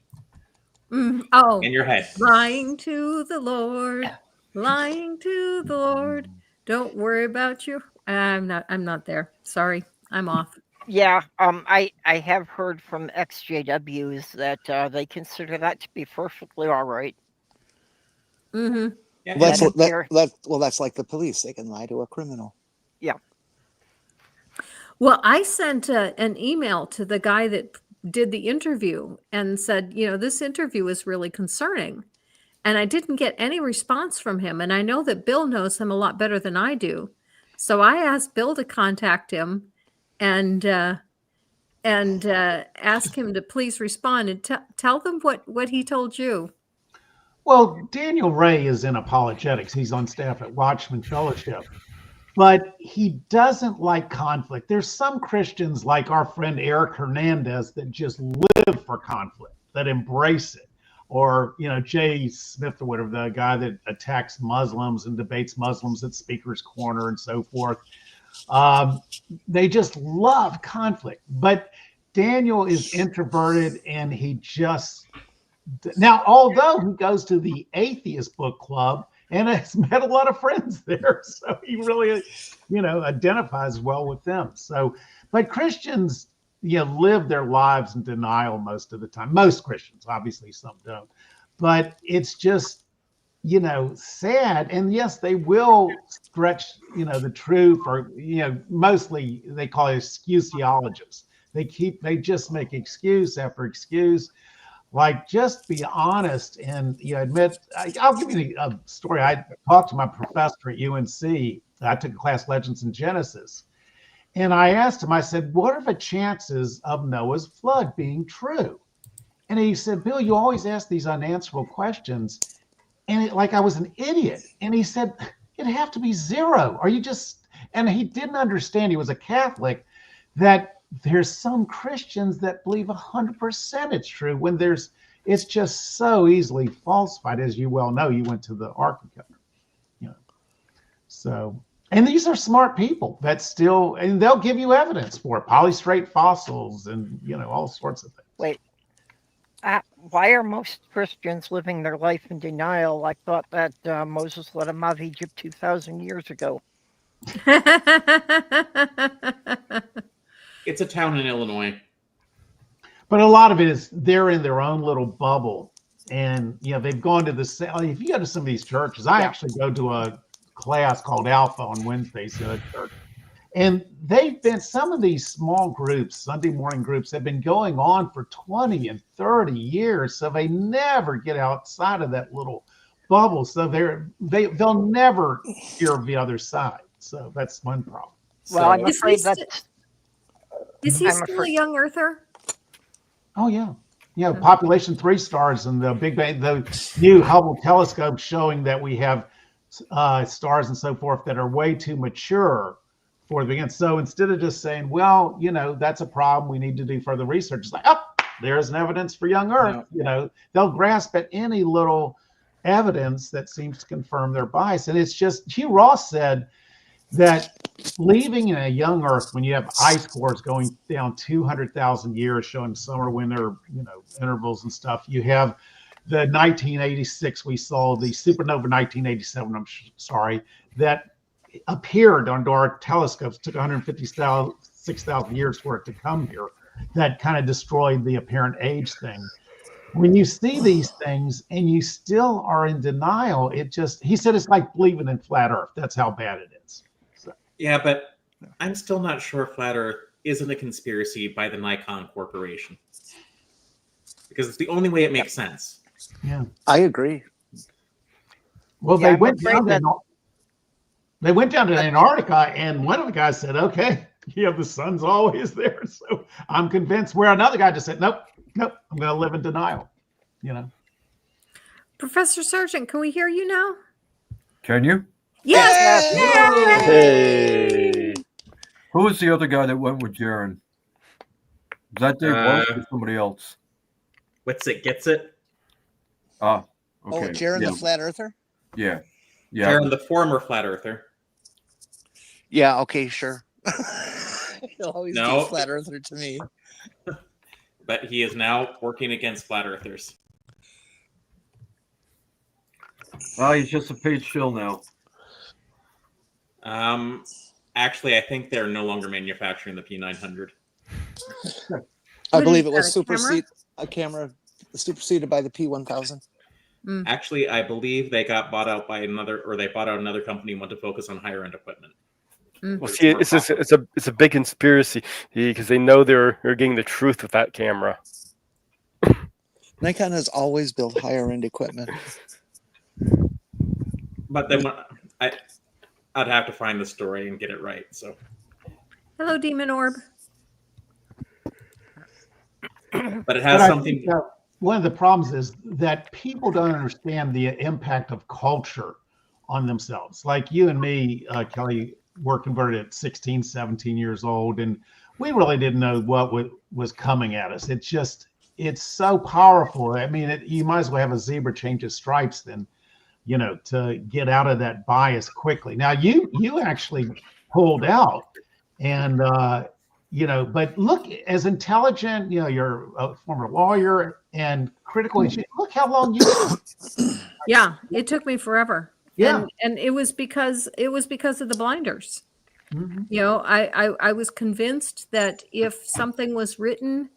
S1: Oh,
S2: in your head.
S1: lying to the Lord, lying to the Lord. Don't worry about you. I'm not there. Sorry, I'm off.
S4: Yeah, I have heard from ex-JWs that they consider that to be perfectly all right.
S1: Mm-hmm.
S2: Yeah,
S3: That's like the police. They can lie to a criminal.
S4: Yeah.
S1: Well, I sent an email to the guy that did the interview and said, you know, this interview is really concerning. And I didn't get any response from him. And I know that Bill knows him a lot better than I do. So I asked Bill to contact him and ask him to please respond and tell them what he told you.
S6: Well, Daniel Ray is in apologetics. He's on staff at Watchman Fellowship, but he doesn't like conflict. There's some Christians like our friend Eric Hernandez that just live for conflict, that embrace it. Or, you know, Jay Smith or whatever, the guy that attacks Muslims and debates Muslims at Speaker's Corner and so forth. They just love conflict. But Daniel is introverted, and he just... Now, although he goes to the Atheist Book Club and has met a lot of friends there, so he really, you know, identifies well with them. So, but Christians, you know, live their lives in denial most of the time. Most Christians, obviously, some don't. But it's just, you know, sad. And yes, they will stretch, you know, the truth, or, you know, mostly they call it excusiologists. They just make excuse after excuse. Like, just be honest and, you know, admit. I'll give you a story. I talked to my professor at UNC. I took a class, Legends in Genesis. And I asked him, I said, what are the chances of Noah's flood being true? And he said, Bill, you always ask these unanswerable questions. And like I was an idiot. And he said, it'd have to be zero. Are you just... And he didn't understand, he was a Catholic, that there's some Christians that believe 100% it's true when it's just so easily falsified. As you well know, you went to the Ark Recovery, you know. So, and these are smart people that still, and they'll give you evidence for it, polystrate fossils and, you know, all sorts of things.
S4: Wait, why are most Christians living their life in denial? I thought that Moses let them out of Egypt 2,000 years ago.
S2: It's a town in Illinois.
S6: But a lot of it is they're in their own little bubble. And, you know, they've gone to if you go to some of these churches, I actually go to a class called Alpha on Wednesdays at a church. And they've been, some of these small groups, Sunday morning groups, have been going on for 20 and 30 years. So they never get outside of that little bubble. So they'll never hear the other side. So that's one problem.
S4: Well, I'm afraid that.
S1: Is he still a young earther?
S6: Oh, yeah. Yeah, population 3 stars and the Big Bang, the new Hubble telescope showing that we have stars and so forth that are way too mature for the beginning. So instead of just saying, well, you know, that's a problem, we need to do further research, it's like, oh, there's an evidence for young Earth. Yeah. You know, they'll grasp at any little evidence that seems to confirm their bias. And it's just, Hugh Ross said that leaving in a young Earth, when you have ice cores going down 200,000 years, showing summer, winter, you know, intervals and stuff, you have the 1986, we saw the supernova 1987, I'm sorry, that appeared under our telescopes, took 156,000 years for it to come here. That kind of destroyed the apparent age thing. When you see these things and you still are in denial, it just, he said it's like believing in flat Earth. That's how bad it is. So.
S2: Yeah, but I'm still not sure flat Earth isn't a conspiracy by the Nikon Corporation. Because it's the only way it makes sense.
S6: Yeah,
S3: I agree.
S6: Well, yeah, they went down to Antarctica, and one of the guys said, okay, yeah, the sun's always there. So I'm convinced, where another guy just said, nope, I'm going to live in denial, you know.
S1: Professor Sargent, can we hear you now?
S7: Can you?
S1: Yes.
S7: Yay! Hey. Who was the other guy that went with Jaron? Is that Dave Walsh or somebody else?
S2: What's it? Gets it?
S7: Okay.
S3: Oh, Jaron the Flat Earther?
S7: Yeah.
S2: Jaron the former Flat Earther.
S3: Yeah, okay, sure. He'll always be
S2: No.
S3: a Flat Earther to me.
S2: But he is now working against Flat Earthers.
S7: Well, he's just a paid shill now.
S2: Actually, I think they're no longer manufacturing the P900.
S3: I believe it was a camera superseded by the P1000.
S2: Actually, I believe they got bought out by they bought out another company and went to focus on higher end equipment.
S5: Well, see, it's a big conspiracy because they know they're getting the truth with that camera.
S3: Nikon has always built higher end equipment.
S2: But then I'd have to find the story and get it right. So,
S1: hello, Demon Orb.
S2: But it has something.
S6: One of the problems is that people don't understand the impact of culture on themselves. Like you and me, Kelly, were converted at 16, 17 years old, and we really didn't know what was coming at us. It's so powerful. I mean, you might as well have a zebra change its stripes than, you know, to get out of that bias quickly. Now, you actually pulled out, and you know, but look, as intelligent, you know, you're a former lawyer and critical issue. Look how long you did.
S1: Yeah, it took me forever.
S6: Yeah.
S1: And it was because of the blinders.
S6: Mm-hmm.
S1: You know, I was convinced that if something was written,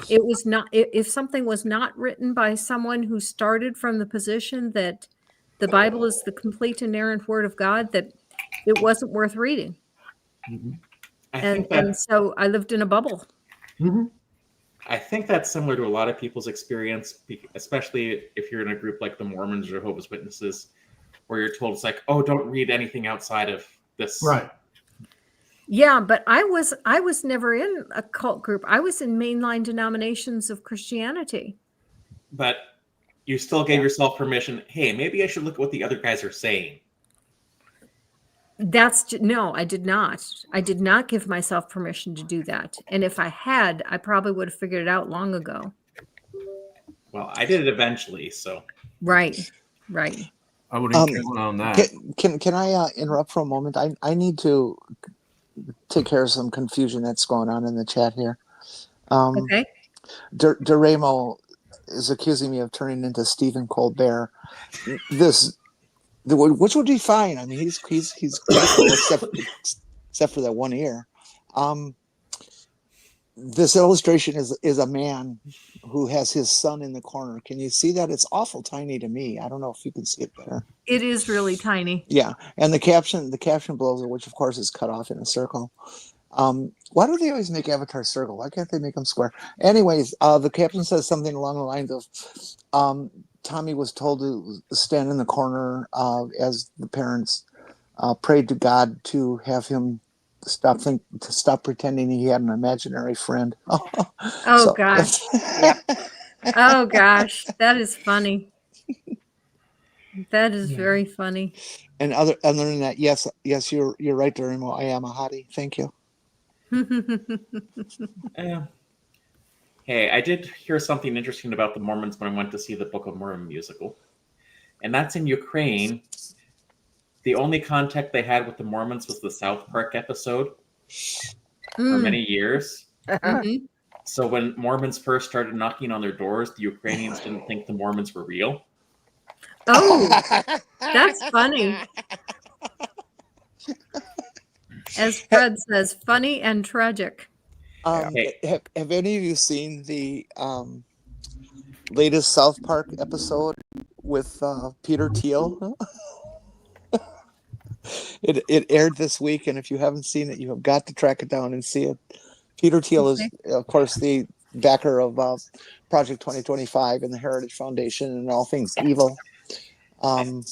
S1: it was not, if something was not written by someone who started from the position that the Bible is the complete inerrant word of God, that it wasn't worth reading.
S6: Mm-hmm.
S1: And so I lived in a bubble.
S6: Mm-hmm.
S2: I think that's similar to a lot of people's experience, especially if you're in a group like the Mormons or Jehovah's Witnesses, where you're told it's like, oh, don't read anything outside of this.
S6: Right.
S1: Yeah, but I was never in a cult group. I was in mainline denominations of Christianity.
S2: But you still gave yourself permission. Hey, maybe I should look at what the other guys are saying.
S1: No, I did not. I did not give myself permission to do that. And if I had, I probably would have figured it out long ago.
S2: Well, I did it eventually, so.
S1: Right.
S7: I wouldn't count on that.
S3: Can I interrupt for a moment? I need to take care of some confusion that's going on in the chat here.
S1: Okay.
S3: Doremo is accusing me of turning into Stephen Colbert. Which would be fine. I mean, he's critical except for that one ear. this illustration is a man who has his son in the corner. Can you see that? It's awful tiny to me. I don't know if you can see it better.
S1: It is really tiny.
S3: Yeah, and the caption below it, which of course is cut off in a circle. Why do they always make Avatar circle? Why can't they make them square? Anyways, the caption says something along the lines of, Tommy was told to stand in the corner as the parents prayed to God to have him stop pretending he had an imaginary friend.
S1: Oh gosh. Oh gosh, that is funny. That is very funny.
S3: And other than that, yes, you're right, Dorimo. I am a hottie. Thank you.
S2: Hey, I did hear something interesting about the Mormons when I went to see the Book of Mormon musical. And that's in Ukraine. The only contact they had with the Mormons was the South Park episode for many years.
S1: Mhm.
S2: So when Mormons first started knocking on their doors, the Ukrainians didn't think the Mormons were real.
S1: Oh, that's funny. As Fred says, funny and tragic.
S3: Have any of you seen the latest South Park episode with Peter Thiel? It aired this week, and if you haven't seen it, you have got to track it down and see it. Peter Thiel is, of course, the backer of Project 2025 and the Heritage Foundation and all things evil. And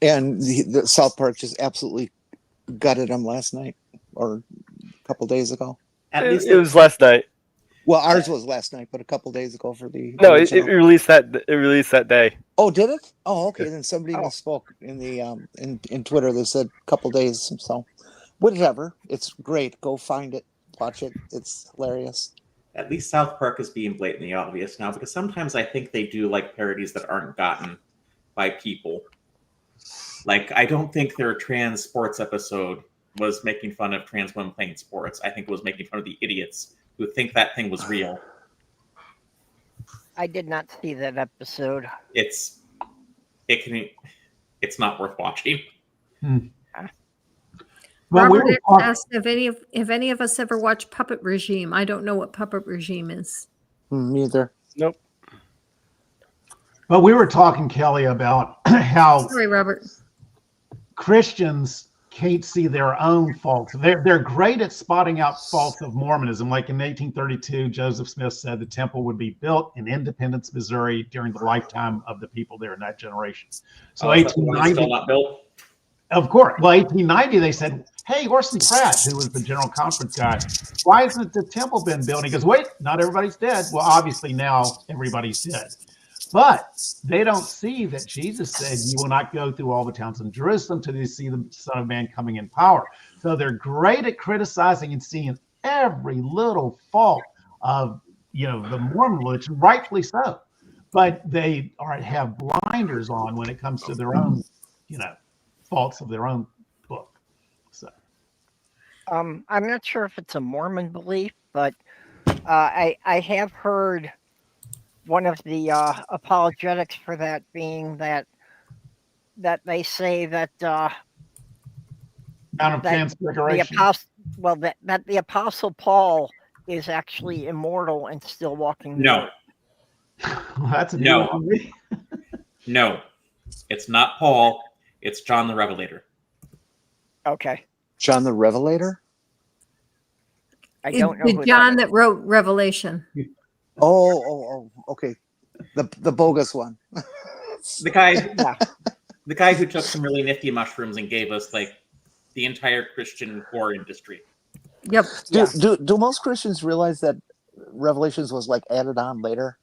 S3: the South Park just absolutely gutted him last night or a couple days ago.
S5: It was last night.
S3: Well, ours was last night, but a couple days ago for the
S5: No, it released that day.
S3: Oh, did it? Oh, okay. Then somebody misspoke in the in Twitter. They said a couple days. So whatever. It's great. Go find it. Watch it. It's hilarious.
S2: At least South Park is being blatantly obvious now, because sometimes I think they do like parodies that aren't gotten by people. Like, I don't think their trans sports episode was making fun of trans women playing sports. I think it was making fun of the idiots who think that thing was real.
S4: I did not see that episode.
S2: It's not worth watching.
S6: Well,
S1: Robert asked if any of us ever watched Puppet Regime. I don't know what Puppet Regime is.
S3: Neither.
S5: Nope.
S6: But we were talking, Kelly, about how
S1: Sorry, Robert.
S6: Christians can't see their own faults. They're great at spotting out faults of Mormonism. Like in 1832, Joseph Smith said the temple would be built in Independence, Missouri during the lifetime of the people there in that generation. So 1890,
S2: still not built?
S6: Of course. Well, 1890, they said, hey, Orson Pratt, who was the General Conference guy, why hasn't the temple been built? He goes, wait, not everybody's dead. Well, obviously now everybody's dead. But they don't see that Jesus said, you will not go through all the towns in Jerusalem till you see the Son of Man coming in power. So they're great at criticizing and seeing every little fault of, the Mormon religion, rightfully so. But they have blinders on when it comes to their own, faults of their own book. So,
S4: I'm not sure if it's a Mormon belief, but I have heard one of the apologetics for that being that they say that
S6: Mount of Transfiguration.
S4: that the Apostle Paul is actually immortal and still walking.
S2: No.
S6: Well, that's a
S2: No.
S6: new one.
S2: No, it's not Paul. It's John the Revelator.
S4: Okay.
S3: John the Revelator?
S4: I don't know.
S1: The John that wrote Revelation.
S3: Oh, okay. The bogus one.
S2: The guy who took some really nifty mushrooms and gave us like the entire Christian core industry.
S1: Yep.
S3: Do most Christians realize that Revelations was like added on later?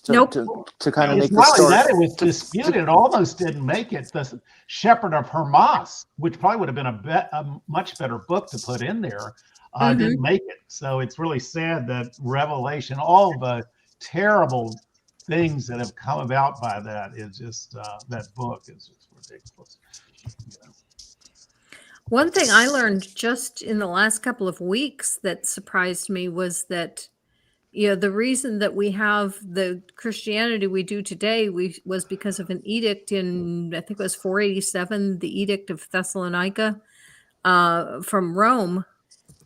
S1: Nope.
S3: To kind of
S6: It's
S3: make the
S6: not
S3: story.
S6: only that, it was disputed. It almost didn't make it. The Shepherd of Hermas, which probably would have been a much better book to put in there, didn't make it. So it's really sad that Revelation, all the terrible things that have come about by that, is just that book is just ridiculous.
S1: One thing I learned just in the last couple of weeks that surprised me was that, the reason that we have the Christianity we do today was because of an edict in, I think it was 487, the Edict of Thessalonica from Rome.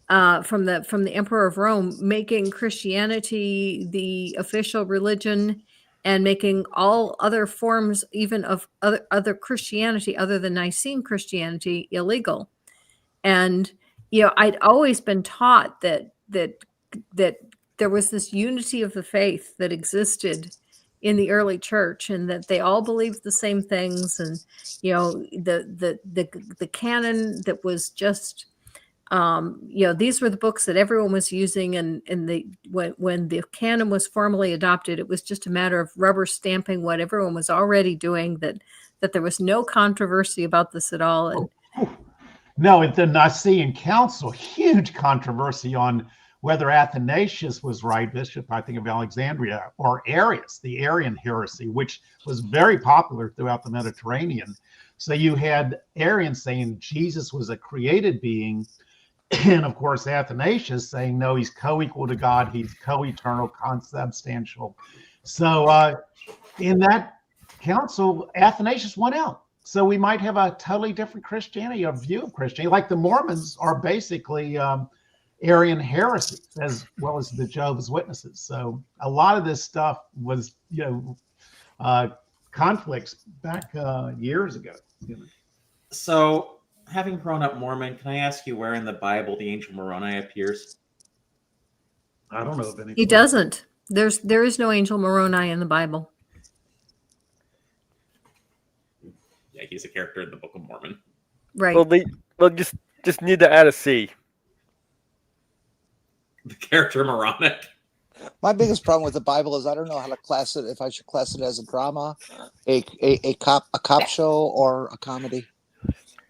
S1: from the Emperor of Rome, making Christianity the official religion and making all other forms, even of other Christianity other than Nicene Christianity, illegal. And I'd always been taught that there was this unity of the faith that existed in the early church, and that they all believed the same things. And the canon that was just these were the books that everyone was using, and when the canon was formally adopted, it was just a matter of rubber stamping what everyone was already doing, that there was no controversy about this at all. And
S6: no, at the Nicene Council, huge controversy on whether Athanasius was right, Bishop, I think, of Alexandria, or Arius, the Arian heresy, which was very popular throughout the Mediterranean. So you had Arians saying Jesus was a created being, and of course Athanasius saying no, he's co-equal to God, he's co-eternal, consubstantial. So in that council, Athanasius won out. So we might have a totally different Christianity, a view of Christianity. Like the Mormons are basically Arian heresy, as well as the Jehovah's Witnesses. So a lot of this stuff was, conflicts back years ago.
S2: So, having grown up Mormon, can I ask you where in the Bible the angel Moroni appears?
S6: I don't know of any.
S1: He doesn't. There is no angel Moroni in the Bible.
S2: Yeah, he's a character in the Book of Mormon.
S1: Right.
S5: Well, just need to add a C.
S2: The character moronic.
S3: My biggest problem with the Bible is I don't know how to class it. If I should class it as a drama, a cop show, or a comedy.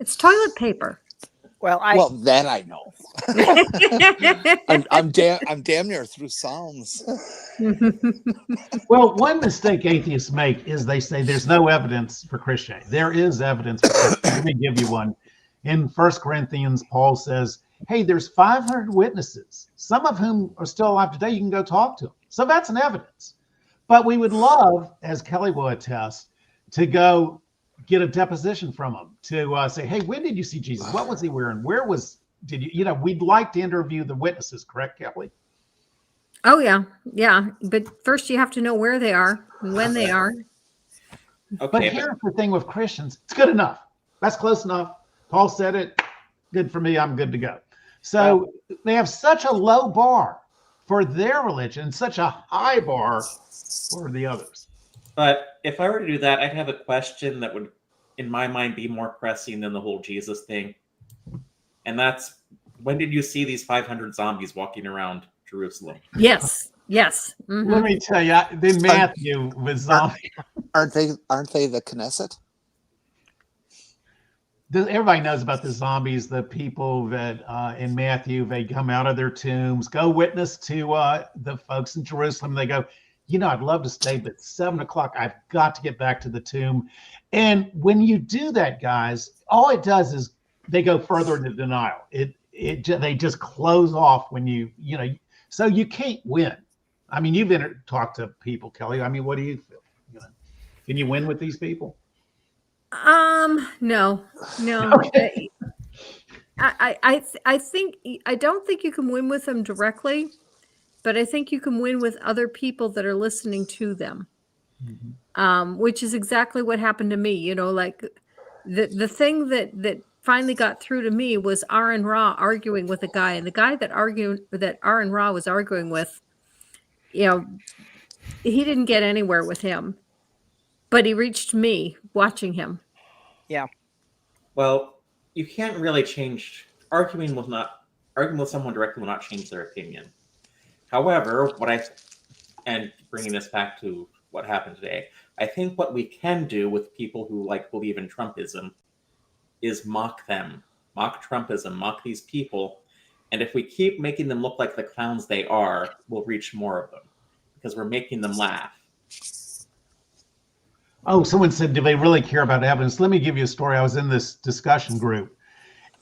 S1: It's toilet paper.
S4: Well,
S3: that I know. I'm damn near through Psalms.
S6: Well, one mistake atheists make is they say there's no evidence for Christianity. There is evidence for Christianity. Let me give you one. In 1 Corinthians, Paul says, hey, there's 500 witnesses, some of whom are still alive today. You can go talk to them. So that's an evidence. But we would love, as Kelly will attest, to go get a deposition from them, to say, hey, when did you see Jesus? What was he wearing? Where did you, we'd like to interview the witnesses, correct, Kelly?
S1: Oh, yeah. Yeah. But first you have to know where they are and when they are.
S2: Okay,
S6: But here's the thing with Christians, it's good enough. That's close enough. Paul said it. Good for me. I'm good to go. So they have such a low bar for their religion, such a high bar for the others.
S2: But if I were to do that, I'd have a question that would, in my mind, be more pressing than the whole Jesus thing. And that's, when did you see these 500 zombies walking around Jerusalem?
S1: Yes. Yes. Mm-hmm.
S6: Let me tell you, then Matthew was zombie.
S3: Aren't they the Knesset?
S6: Everybody knows about the zombies, the people that in Matthew, they come out of their tombs, go witness to the folks in Jerusalem. They go, I'd love to stay, but 7:00, I've got to get back to the tomb. And when you do that, guys, all it does is they go further into denial. They just close off when so you can't win. I mean, you've talked to people, Kelly. I mean, what do you feel? Can you win with these people?
S1: No.
S6: Okay.
S1: I think, I don't think you can win with them directly, but I think you can win with other people that are listening to them. Mm-hmm. Which is exactly what happened to me. Like the thing that finally got through to me was Aaron Ra arguing with a guy, and the guy that Aaron Ra was arguing with, he didn't get anywhere with him, but he reached me watching him.
S4: Yeah.
S2: Well, you can't really arguing with someone directly will not change their opinion. However, and bringing this back to what happened today, I think what we can do with people who believe in Trumpism is mock them, mock Trumpism, mock these people. And if we keep making them look like the clowns they are, we'll reach more of them because we're making them laugh.
S6: Oh, someone said, do they really care about evidence? Let me give you a story. I was in this discussion group.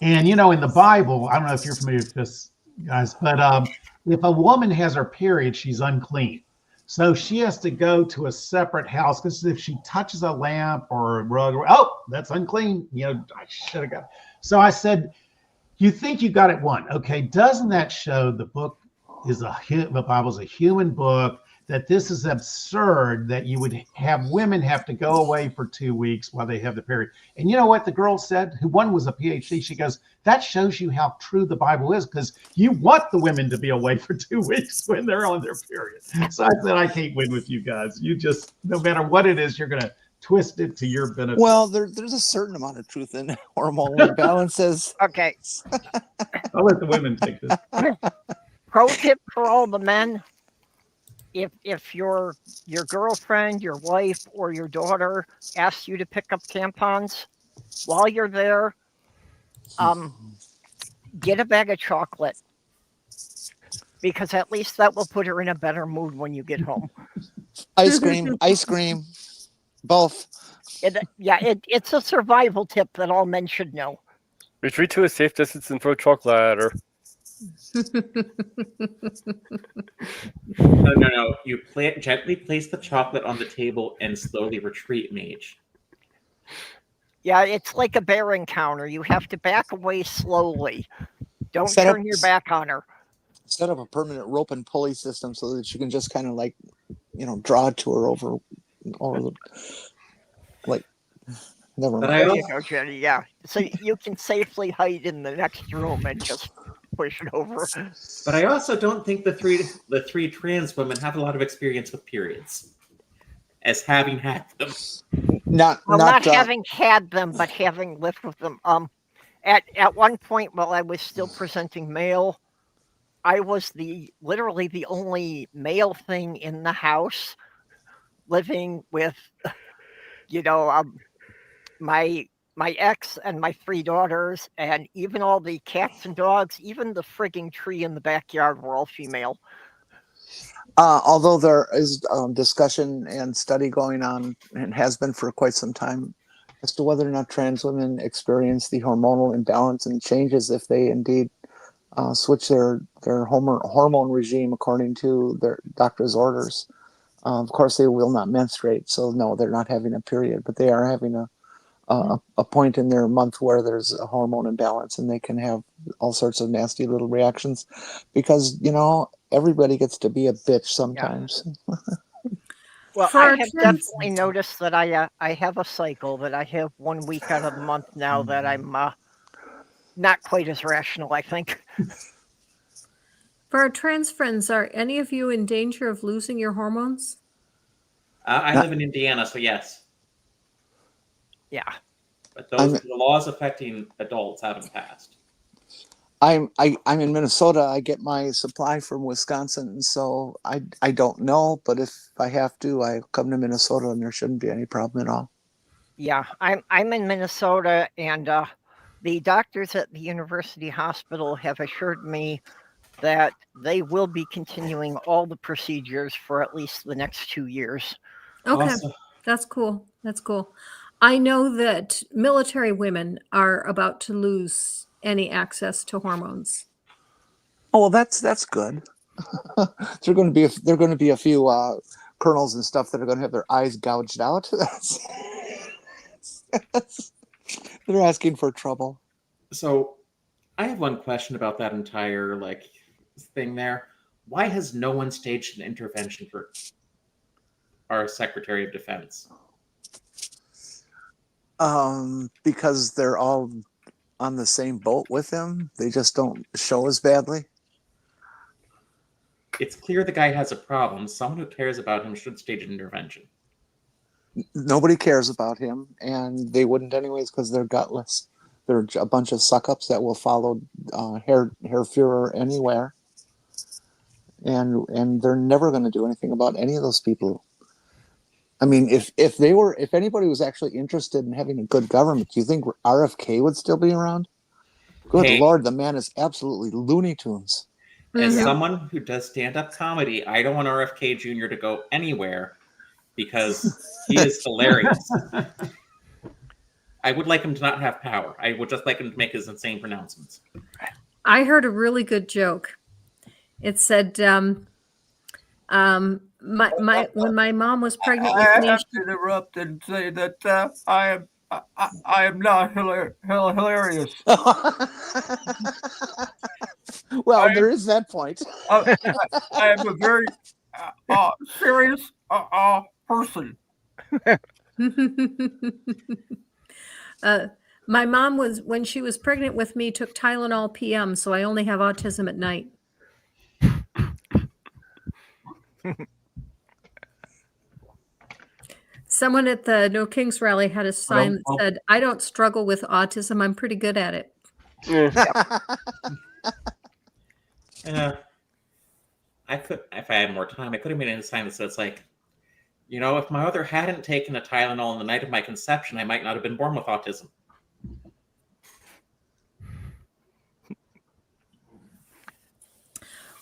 S6: And, in the Bible, I don't know if you're familiar with this, guys, but if a woman has her period, she's unclean. So she has to go to a separate house because if she touches a lamp or a rug, that's unclean. I should have got. So I said, You think you got it won. Okay, doesn't that show the book is the Bible's a human book, that this is absurd that you would have women have to go away for 2 weeks while they have the period. And you know what the girl said, who one was a PhD, she goes, that shows you how true the Bible is, because you want the women to be away for 2 weeks when they're on their period. So I said, I can't win with you guys. You just, no matter what it is, you're going to twist it to your benefit.
S3: Well, there's a certain amount of truth in hormonal imbalances.
S4: Okay.
S6: I'll let the women take this.
S4: Pro tip for all the men: if your girlfriend, your wife, or your daughter asks you to pick up tampons while you're there, get a bag of chocolate, because at least that will put her in a better mood when you get home.
S3: Ice cream, both.
S4: It's a survival tip that all men should know.
S5: Retreat to a safe distance and throw chocolate at her.
S2: No. You gently place the chocolate on the table and slowly retreat, mage.
S4: Yeah, it's like a bear encounter. You have to back away slowly. Don't
S3: Set
S4: turn
S3: up-
S4: your back on her.
S3: Set up a permanent rope and pulley system so that you can just kind of like, draw to her over the, like, never
S2: But
S3: mind.
S4: There you go, Jenny. Yeah, so you can safely hide in the next room and just push it over.
S2: But I also don't think the three trans women have a lot of experience with periods, as having had them.
S3: Not
S4: Having had them, but having lived with them. At one point, while I was still presenting male, I was literally the only male thing in the house, living with, my ex and my 3 daughters, and even all the cats and dogs, even the frigging tree in the backyard were all female.
S3: Although there is discussion and study going on, and has been for quite some time, as to whether or not trans women experience the hormonal imbalance and changes if they indeed switch their hormone regime according to their doctor's orders. Of course, they will not menstruate, so no, they're not having a period, but they are having a point in their month where there's a hormone imbalance, and they can have all sorts of nasty little reactions, because everybody gets to be a bitch sometimes.
S4: Yeah. Well, I have definitely noticed that I have a cycle, that I have 1 week out of the month now that I'm not quite as rational, I think.
S1: For our trans friends, are any of you in danger of losing your hormones?
S2: I live in Indiana, so yes.
S4: Yeah.
S2: But the laws affecting adults haven't passed.
S3: I'm in Minnesota. I get my supply from Wisconsin, so I don't know, but if I have to, I come to Minnesota, and there shouldn't be any problem at all.
S4: Yeah, I'm in Minnesota, and the doctors at the university hospital have assured me that they will be continuing all the procedures for at least the next 2 years.
S1: Okay,
S2: Awesome.
S1: That's cool. I know that military women are about to lose any access to hormones.
S3: Oh, well, that's good. There are going to be a few colonels and stuff that are going to have their eyes gouged out. They're asking for trouble.
S2: So, I have one question about that entire thing there. Why has no one staged an intervention for our Secretary of Defense?
S3: Because they're all on the same boat with him. They just don't show as badly.
S2: It's clear the guy has a problem. Someone who cares about him should stage an intervention.
S3: Nobody cares about him, and they wouldn't anyways, because they're gutless. They're a bunch of suck-ups that will follow Herr Führer anywhere. And they're never going to do anything about any of those people. I mean, if anybody was actually interested in having a good government, do you think RFK would still be around? Good Lord, the man is absolutely Looney Tunes.
S2: As someone who does stand-up comedy, I don't want RFK Jr. to go anywhere because he is hilarious. I would like him to not have power. I would just like him to make his insane pronouncements.
S1: I heard a really good joke. It said, when my mom was pregnant with me,
S7: I have to interrupt and say that I am I am not hilarious.
S3: Well, there is that point.
S7: I am a very serious person.
S1: My mom was, when she was pregnant with me, took Tylenol PM, so I only have autism at night. Someone at the No Kings rally had a sign that said, "I don't struggle with autism. I'm pretty good at it."
S2: I could, if I had more time, I could have made a sign that says like, if my mother hadn't taken a Tylenol on the night of my conception, I might not have been born with autism.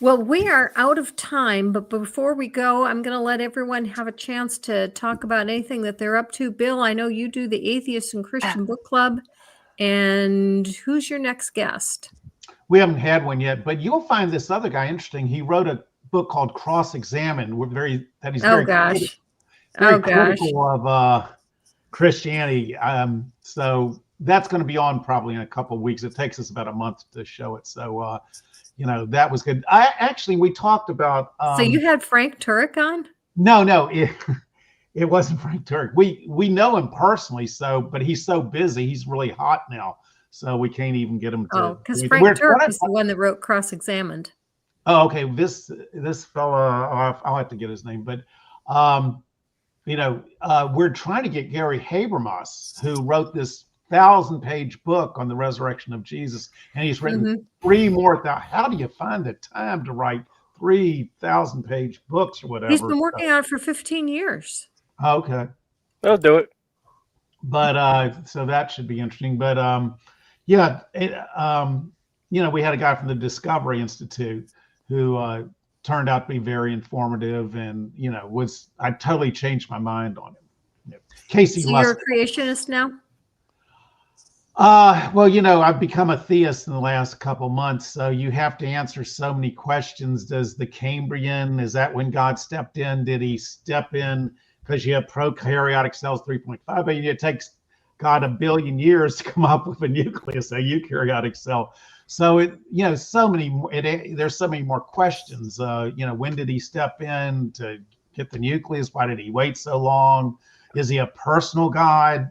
S1: Well, we are out of time, but before we go, I'm going to let everyone have a chance to talk about anything that they're up to. Bill, I know you do the Atheist and Christian Book Club, and who's your next guest?
S6: We haven't had one yet, but you'll find this other guy interesting. He wrote a book called Cross-Examined. Very critical of Christianity. So that's going to be on probably in a couple of weeks. It takes us about a month to show it. So, that was good. We talked about.
S1: So you had Frank Turek on?
S6: No, it wasn't Frank Turek. We know him personally, but he's so busy. He's really hot now, so we can't even get him to.
S1: Oh, because Frank Turek is the one that wrote Cross-Examined.
S6: Oh, okay. This fella, I'll have to get his name, but we're trying to get Gary Habermas, who wrote this 1,000-page book on the resurrection of Jesus, and he's written 3 more. How do you find the time to write 3,000-page books or whatever?
S1: He's been working on it for 15 years.
S6: Okay,
S5: I'll do it.
S6: But so that should be interesting. But we had a guy from the Discovery Institute who turned out to be very informative, and I totally changed my mind on him. Casey,
S1: so you're a creationist now?
S6: I've become a theist in the last couple months, so you have to answer so many questions. Does the Cambrian, is that when God stepped in? Did he step in because you have prokaryotic cells 3.5 billion? It takes God 1 billion years to come up with a nucleus, a eukaryotic cell. So there's so many more questions. When did he step in to get the nucleus? Why did he wait so long? Is he a personal God?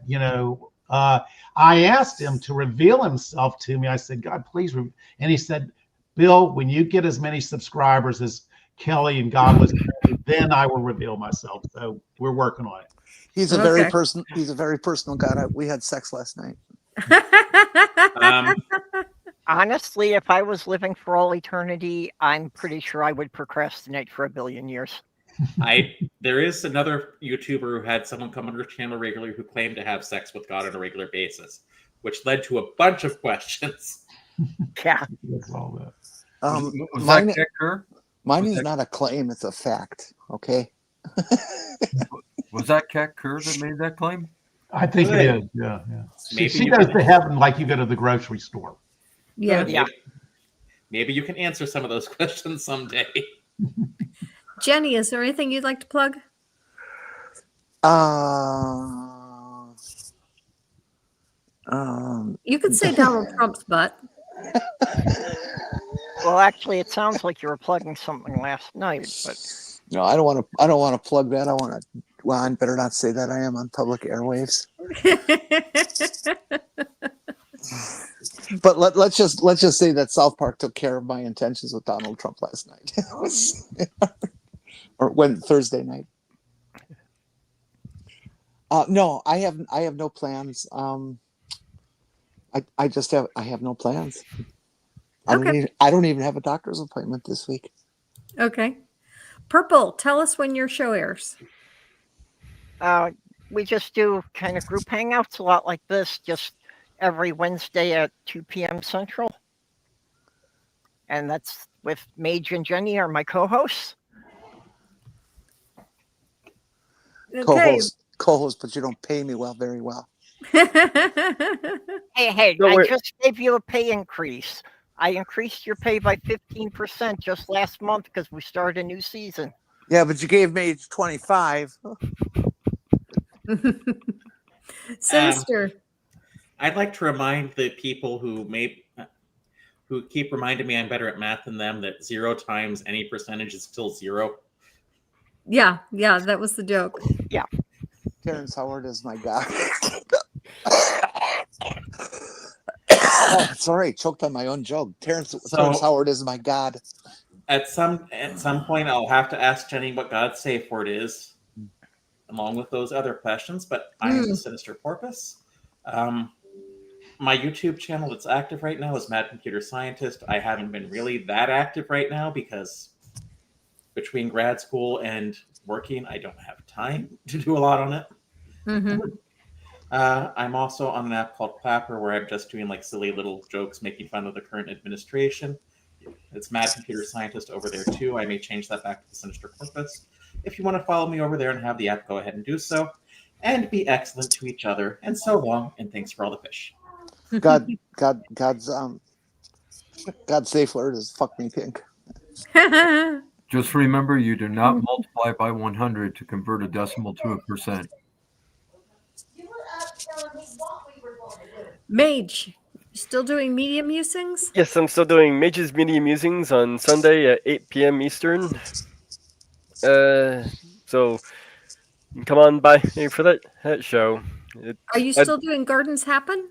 S6: I asked him to reveal himself to me. I said, God, please. And he said, Bill, when you get as many subscribers as Kelly and Godless, then I will reveal myself. So we're working on it.
S3: He's a very personal God. We had sex last night.
S4: Honestly, if I was living for all eternity, I'm pretty sure I would procrastinate for 1 billion years.
S2: There is another YouTuber who had someone come on her channel regularly who claimed to have sex with God on a regular basis, which led to a bunch of questions.
S4: Yeah.
S3: Mine is not a claim; it's a fact. Okay.
S7: Was that Cat Kerr that made that claim?
S6: I think it is. Yeah. She goes to heaven like you go to the grocery store.
S1: Yeah.
S2: Maybe you can answer some of those questions someday.
S1: Jenny, is there anything you'd like to plug? You could say Donald Trump's butt.
S4: Well, actually, it sounds like you were plugging something last night, but
S3: no, I don't want to plug that. I better not say that. I am on public airwaves. But let's just say that South Park took care of my intentions with Donald Trump last night. Or Thursday night. No, I have no plans. I have no plans.
S1: Okay.
S3: I don't even have a doctor's appointment this week.
S1: Okay. Purple, tell us when your show airs.
S4: We just do kind of group hangouts, a lot like this, just every Wednesday at 2 p.m. Central. And that's with Mage and Jenny are my co-hosts.
S1: Okay.
S3: Co-host, but you don't pay me very well.
S4: Hey, I just gave you a pay increase. I increased your pay by 15% just last month because we started a new season.
S3: Yeah, but you gave me 25.
S1: Sinister.
S2: I'd like to remind the people who keep reminding me I'm better at math than them that 0 times any percentage is still 0.
S1: Yeah, that was the joke.
S3: Terrence Howard is my god. Sorry, choked on my own joke. Terrence Howard is my god.
S2: At some point, I'll have to ask Jenny what God's safe word is, along with those other questions. But I am the Sinister Porpoise. My YouTube channel that's active right now is Mad Computer Scientist. I haven't been really that active right now because between grad school and working, I don't have time to do a lot on it.
S1: Mm-hmm.
S2: I'm also on an app called Clapper where I'm just doing like silly little jokes making fun of the current administration. It's Mad Computer Scientist over there too. I may change that back to the Sinister Porpoise. If you want to follow me over there and have the app, go ahead and do so. And be excellent to each other. And so long, and thanks for all the fish.
S3: God's safe word is fuck me pink.
S7: Just remember, you do not multiply by 100 to convert a decimal to a percent.
S1: Mage, still doing media musings?
S5: Yes, I'm still doing Mage's Media Musings on Sunday at 8 p.m. Eastern. So come on by for that show.
S1: Are you still doing Gardens Happen?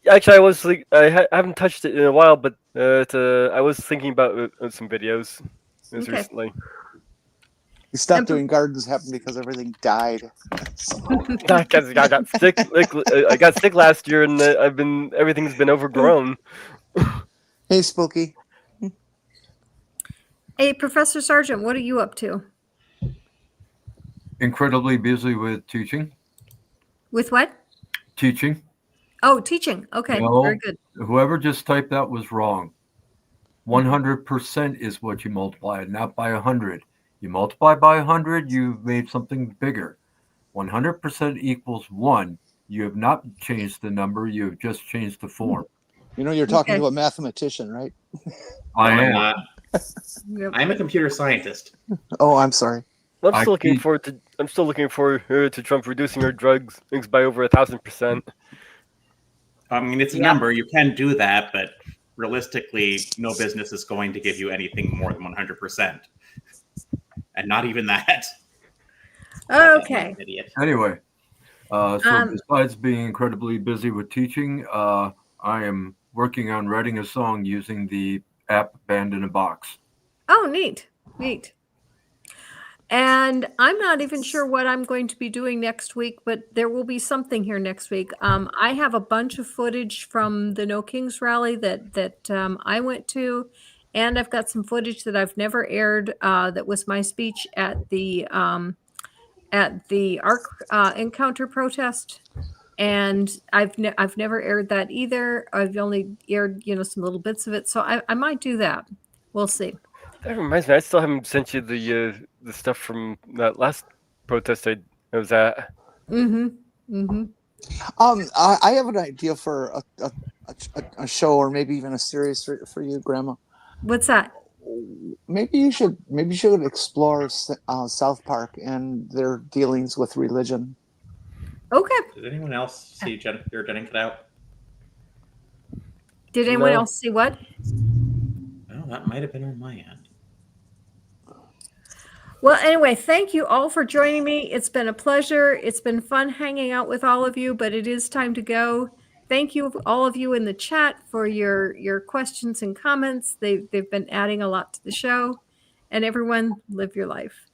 S5: Actually, I haven't touched it in a while, but I was thinking about some videos recently.
S3: You stopped doing Gardens Happen because everything died.
S5: Because I got sick. I got sick last year, and everything's been overgrown.
S3: Hey, Spooky.
S1: Hey, Professor Sargent, what are you up to?
S7: Incredibly busy with teaching.
S1: With what?
S7: Teaching.
S1: Oh, teaching. Okay, very good.
S7: Whoever just typed that was wrong. 100% is what you multiply, not by 100. You multiply by 100, you've made something bigger. 100% equals 1. You have not changed the number, you have just changed the form.
S3: You know, you're talking to a mathematician, right?
S2: I'm not. I'm a computer scientist.
S3: Oh, I'm sorry.
S5: I'm still looking forward to Trump reducing our drugs by over 1,000%.
S2: I mean, it's a number. You can do that, but realistically, no business is going to give you anything more than 100%. And not even that.
S1: Okay.
S7: Anyway, so besides being incredibly busy with teaching, I am working on writing a song using the app Band in a Box.
S1: Oh, neat. And I'm not even sure what I'm going to be doing next week, but there will be something here next week. I have a bunch of footage from the No Kings rally that I went to, and I've got some footage that I've never aired. That was my speech at the ARC Encounter protest, and I've never aired that either. I've only aired some little bits of it, so I might do that. We'll see.
S5: That reminds me, I still haven't sent you the stuff from that last protest I was at.
S1: Mm-hmm.
S3: I have an idea for a show, or maybe even a series for you, Grandma.
S1: What's that?
S3: Maybe you should explore South Park and their dealings with religion.
S1: Okay.
S2: Did anyone else see your Jenny cut out?
S1: Did anyone else see what?
S2: Well, that might have been on my end.
S1: Well, anyway, thank you all for joining me. It's been a pleasure. It's been fun hanging out with all of you, but it is time to go. Thank you, all of you in the chat, for your questions and comments. They've been adding a lot to the show. And everyone, live your life.